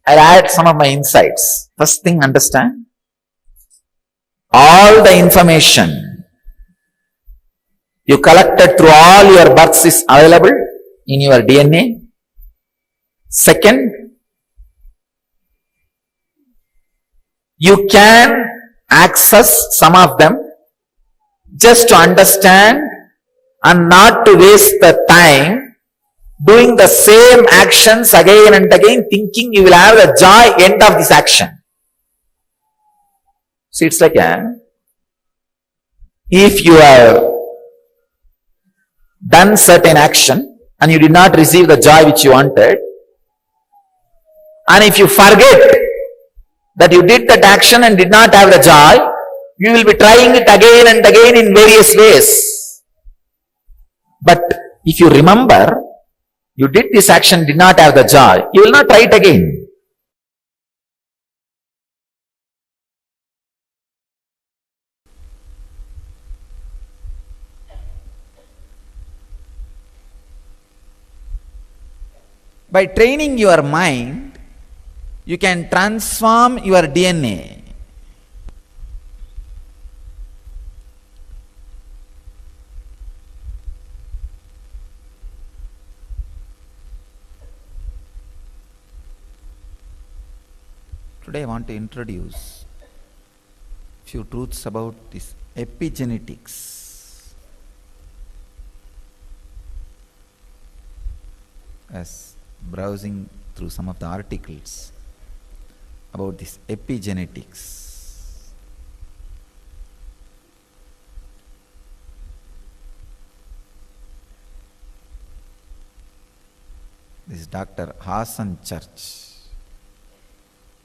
I'll add some of my insights. First thing, understand all the information you collected through all your births is available in your DNA. Second, you can access some of them just to understand and not to waste the time doing the same actions again and again, thinking you will have the joy end of this action. See, it's like if you have done certain action and you did not receive the joy which you wanted, and if you forget that you did that action and did not have the joy, you will be trying it again and again in various ways. But if you remember, you did this action, did not have the joy, you will not try it again. By training your mind, you can transform your DNA. Today I want to introduce a few truths about this epigenetics. As browsing through some of the articles about this epigenetics. This is Dr. Hassan Church.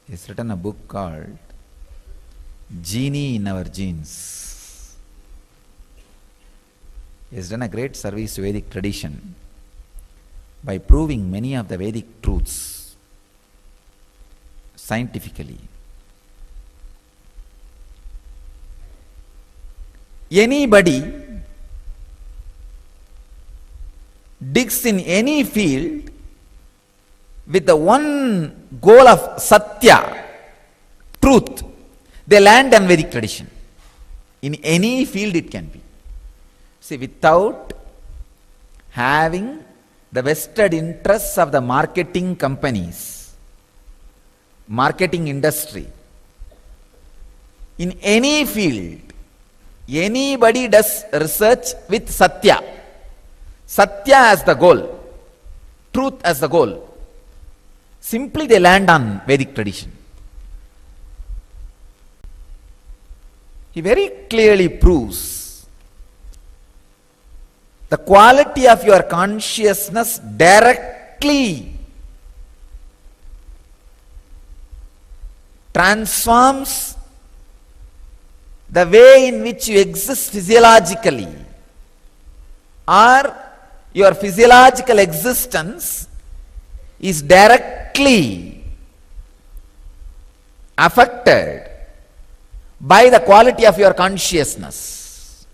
He's written a book called Genie in Our Genes. He has done a great service to Vedic tradition by proving many of the Vedic truths scientifically. Anybody digs in any field with the one goal of Satya, truth, they land on Vedic tradition. In any field it can be. See, without having the vested interests of the marketing companies, marketing industry, in any field, anybody does research with Satya. Satya as the goal, truth as the goal. Simply they land on Vedic tradition. He very clearly proves the quality of your consciousness directly transforms the way in which you exist physiologically, or your physiological existence is directly affected by the quality of your consciousness.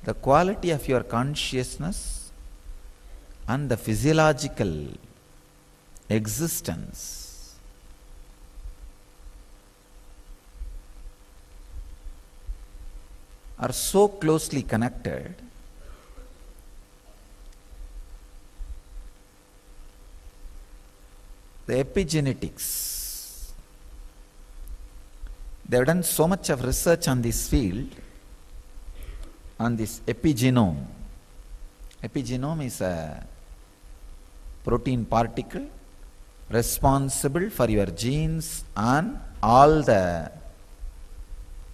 The quality of your consciousness and the physiological existence are so closely connected the epigenetics, they have done so much of research on this field, on this epigenome. Epigenome is a protein particle responsible for your genes and all the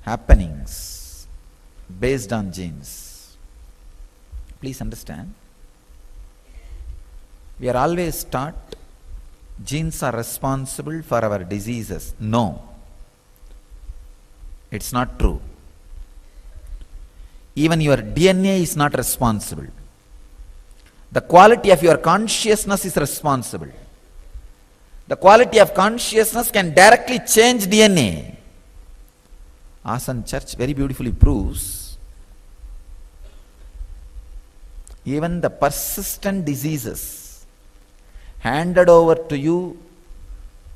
happenings based on genes. Please understand, we are always taught genes are responsible for our diseases. No, it's not true. Even your DNA is not responsible. The quality of your consciousness is responsible. The quality of consciousness can directly change DNA. Asan Church very beautifully proves even the persistent diseases handed over to you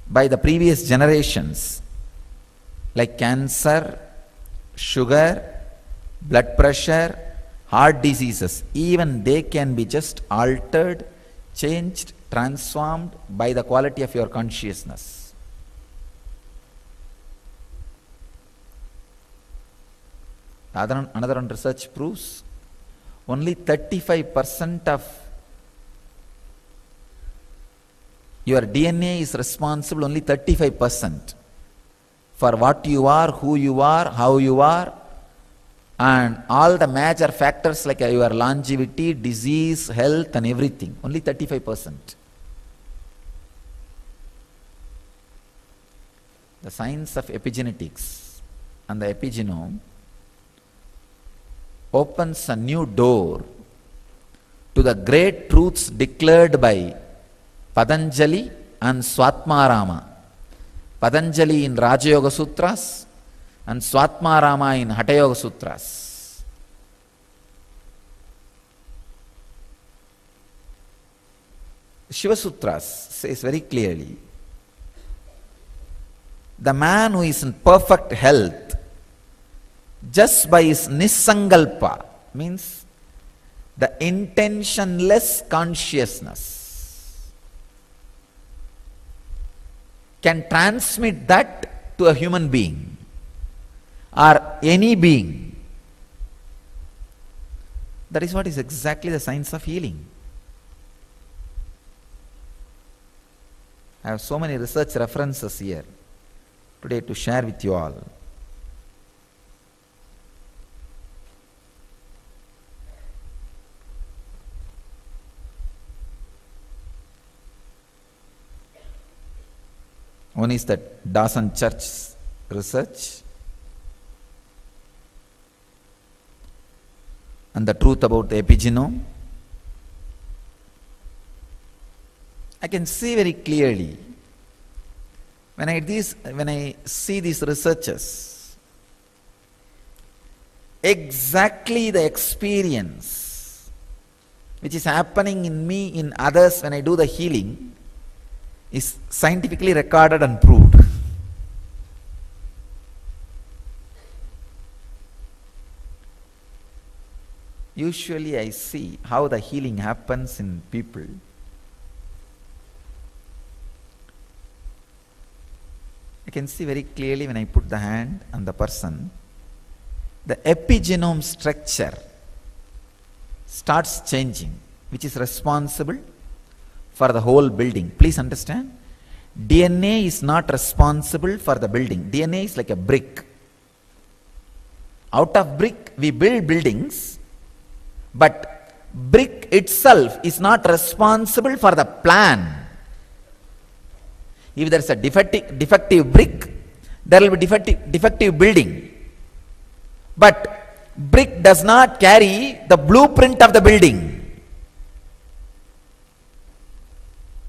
by the previous generations, like cancer, sugar, blood pressure, heart diseases, even they can be just altered, changed, transformed by the quality of your consciousness. Another one research proves only 35% of your DNA is responsible, only 35%, for what you are, who you are, how you are, and all the major factors like your longevity, disease, health and everything. Only 35%. The science of epigenetics and the epigenome opens a new door to the great truths declared by Patanjali and Swatmarama. Patanjali in Raja Yoga Sutras and Swatmarama in Hatha Yoga Sutras. Shiva Sutras says very clearly, the man who is in perfect health just by his nisangalpa, means the intentionless consciousness, can transmit that to a human being or any being. That is what is exactly the science of healing. I have so many research references here today to share with you all. One is that Dawson Church research and the truth about the epigenome. I can see very clearly When I see these researchers, exactly the experience which is happening in me, in others when I do the healing, is scientifically recorded and proved. Usually I see how the healing happens in people. I can see very clearly when I put the hand on the person, the epigenome structure starts changing, which is responsible for the whole building. Please understand, DNA is not responsible for the building. DNA is like a brick. Out of brick we build buildings, but brick itself is not responsible for the plan. If there is a defective brick, there will be defective building. But brick does not carry the blueprint of the building.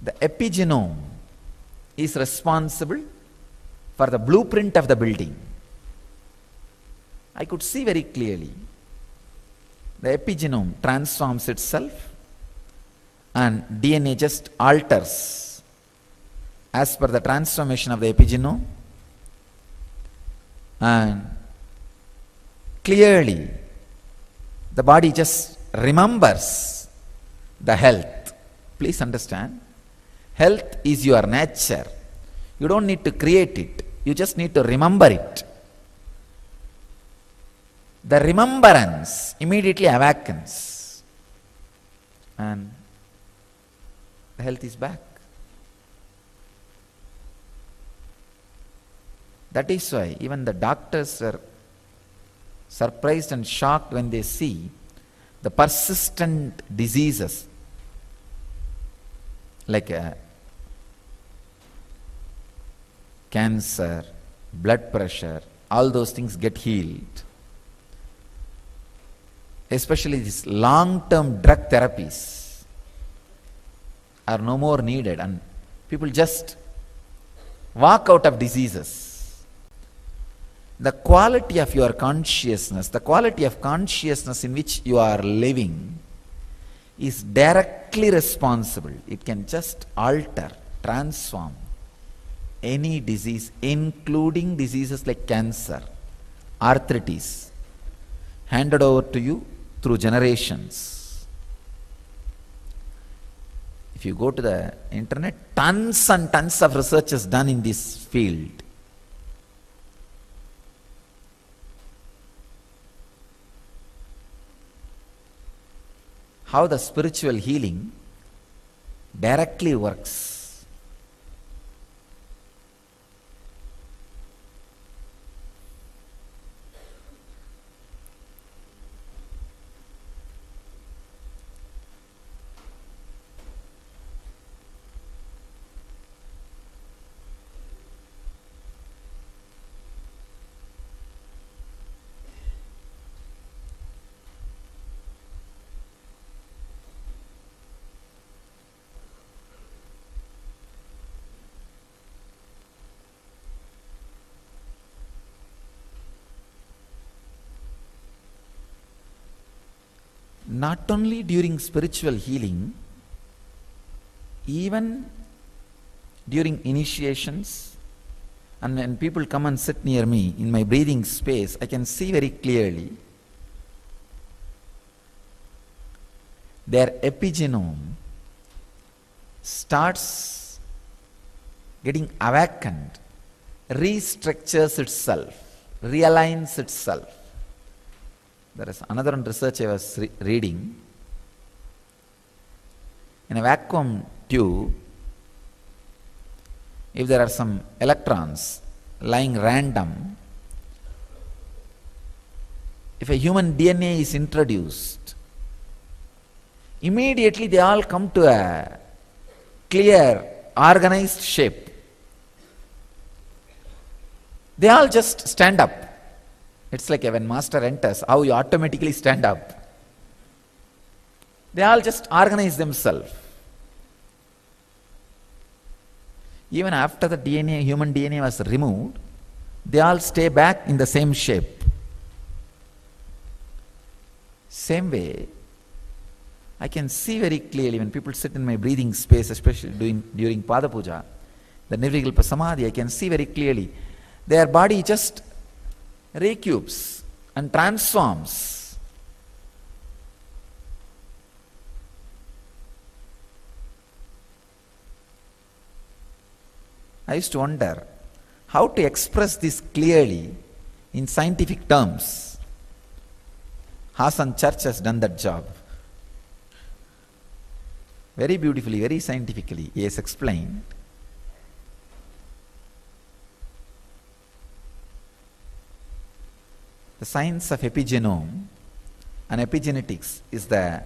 The epigenome is responsible for the blueprint of the building. I could see very clearly. The epigenome transforms itself and DNA just alters as per the transformation of the epigenome, and clearly the body just remembers the health. Please understand, health is your nature. You don't need to create it, you just need to remember it. The remembrance immediately awakens and the health is back. That is why even the doctors were surprised and shocked when they see the persistent diseases like cancer, blood pressure, all those things get healed. Especially these long-term drug therapies are no more needed and people just walk out of diseases. The quality of your consciousness, the quality of consciousness in which you are living is directly responsible. It can just alter, transform any disease, including diseases like cancer, arthritis, handed over to you through generations. If you go to the internet, tons and tons of research is done in this field. How the spiritual healing directly works. Not only during spiritual healing, even during initiations, and when people come and sit near me in my breathing space, I can see very clearly their epigenome starts getting awakened, restructures itself, realigns itself. There is another research I was reading. In a vacuum tube, if there are some electrons lying random, if a human DNA is introduced, immediately they all come to a clear, organized shape. They all just stand up. It's like when master enters, how you automatically stand up. They all just organize themselves. even after the DNA, human DNA was removed, they all stay back in the same shape. Same way, I can see very clearly when people sit in my breathing space, especially during Pada Puja, the Nirvikalpa Samadhi, I can see very clearly their body just recupes and transforms. I used to wonder how to express this clearly in scientific terms. Hassan Church has done that job. Very beautifully, very scientifically, he has explained. The science of epigenome and epigenetics is the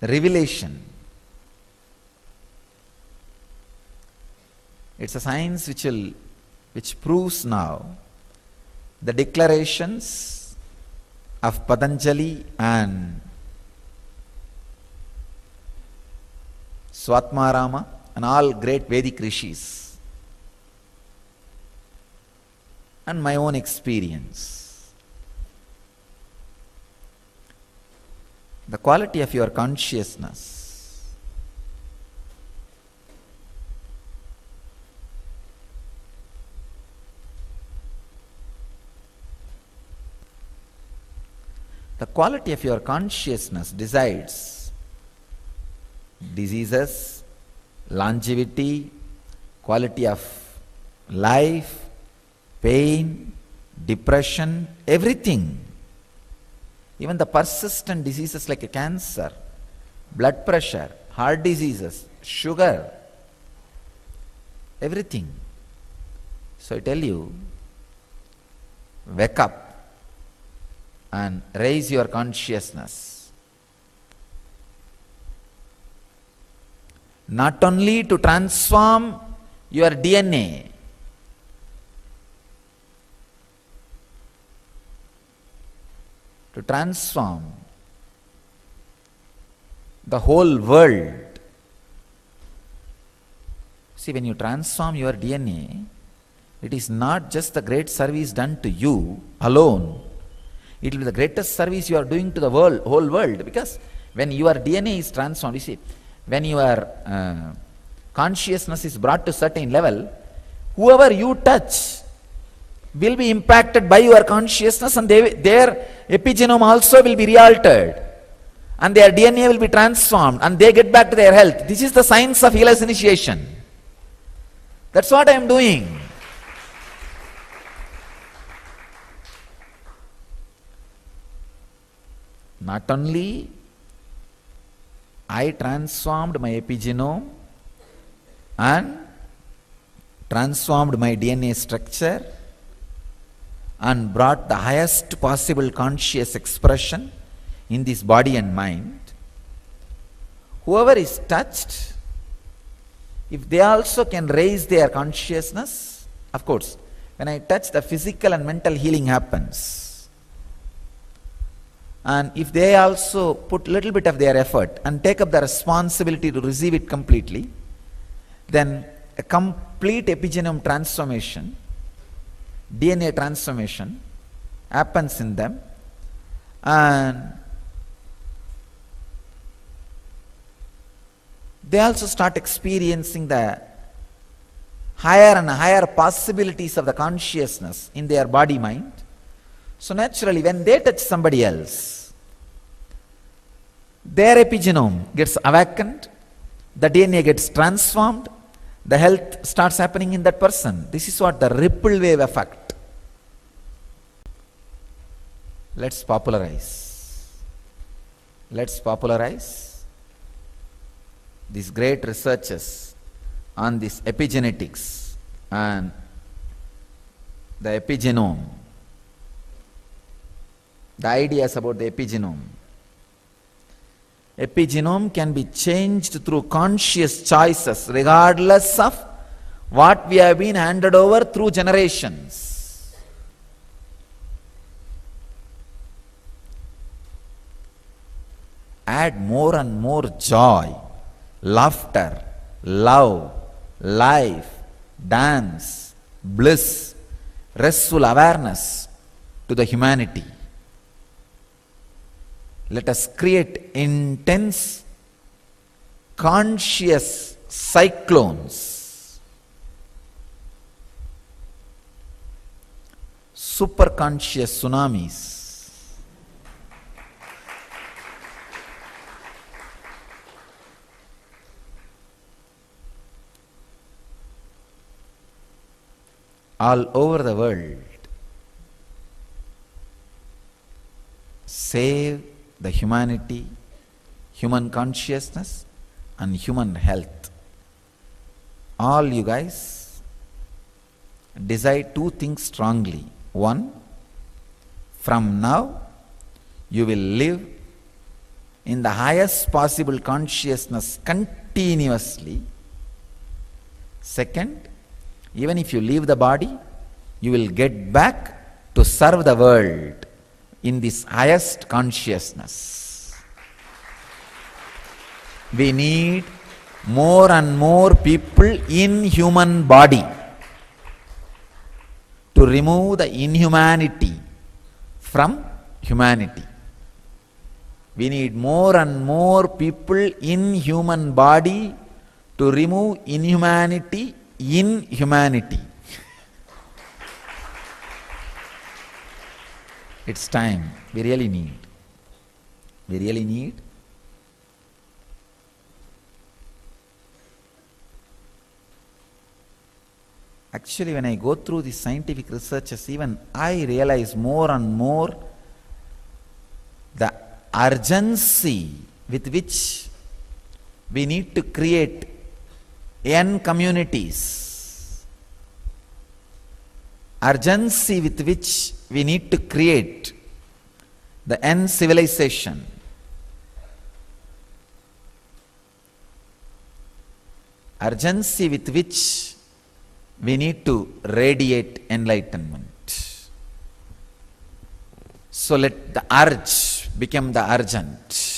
revelation. It's a science which proves now the declarations of Patanjali and Swatmarama and all great Vedic rishis, and my own experience. The quality of your consciousness decides diseases, longevity, quality of life, pain, depression, everything. Even the persistent diseases like cancer, blood pressure, heart diseases, sugar, everything. So I tell you, wake up and raise your consciousness. Not only to transform your DNA, to transform the whole world. See, when you transform your DNA, it is not just the great service done to you alone. It will be the greatest service you are doing to the world, whole world. Because when your DNA is transformed, you see, when your consciousness is brought to certain level, whoever you touch will be impacted by your consciousness, and their epigenome also will be realtered, and their DNA will be transformed, and they get back to their health. This is the science of healer's initiation. That's what I am doing. Not only I transformed my epigenome and transformed my DNA structure and brought the highest possible conscious expression in this body and mind. Whoever is touched, if they also can raise their consciousness, of course, when I touch, the physical and mental healing happens. And if they also put a little bit of their effort and take up the responsibility to receive it completely, then a complete epigenome transformation, DNA transformation happens in them, and they also start experiencing the higher and higher possibilities of the consciousness in their body mind. So naturally, when they touch somebody else, their epigenome gets awakened, the DNA gets transformed, the health starts happening in that person. This is what the ripple wave effect. Let's popularize these great researches on this epigenetics and the epigenome, the ideas about the epigenome. Epigenome can be changed through conscious choices regardless of what we have been handed over through generations. add more and more joy, laughter, love, life, dance, bliss, restful awareness to the humanity. Let us create intense conscious cyclones, super conscious tsunamis. All over the world. Save the humanity, human consciousness and human health. All you guys decide two things strongly. One, from now you will live in the highest possible consciousness continuously. Second, even if you leave the body, you will get back to serve the world in this highest consciousness. We need more and more people in human body to remove the inhumanity from humanity. We need more and more people in human body to remove inhumanity in humanity. It's time. We really need. We really need. Actually, when I go through the scientific researches, even I realize more and more the urgency with which we need to create N communities, urgency with which we need to create the N civilization, urgency with which we need to radiate enlightenment. So let the urge become the urgent.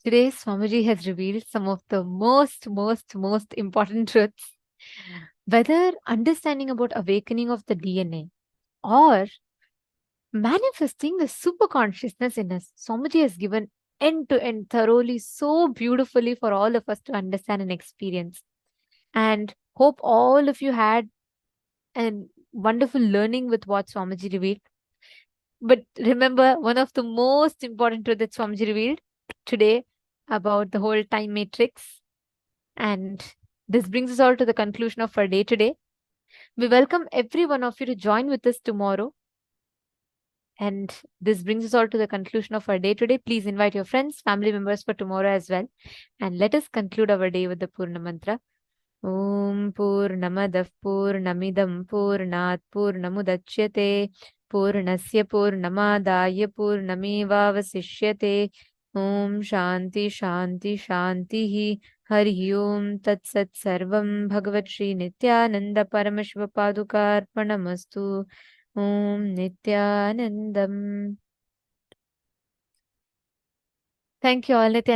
Today, Swamiji has revealed some of the most important truths. Whether understanding about awakening of the DNA or manifesting the super consciousness in us. Swamiji has given end to end thoroughly, so beautifully for all of us to understand and experience. And hope all of you had a wonderful learning with what Swamiji revealed. But remember, one of the most important truths that Swamiji revealed today about the whole time matrix. And this brings us all to the conclusion of our day today. We welcome every one of you to join with us tomorrow. And this brings us all to the conclusion of our day today. Please invite your friends, family members for tomorrow as well. And let us conclude our day with the Purna Mantra. Om Purnamadav Purnamidam Purnat Purnamudachyate Purnasya Purnamadaya Purnamevavasishyate Om Shanti Shanti Shanti Hari Om Tat Sat Sarvam Bhagavat Shri Nithyananda Paramashiva Padukarpanamastu Om Nithyanandam. Thank you all, Nithyananda.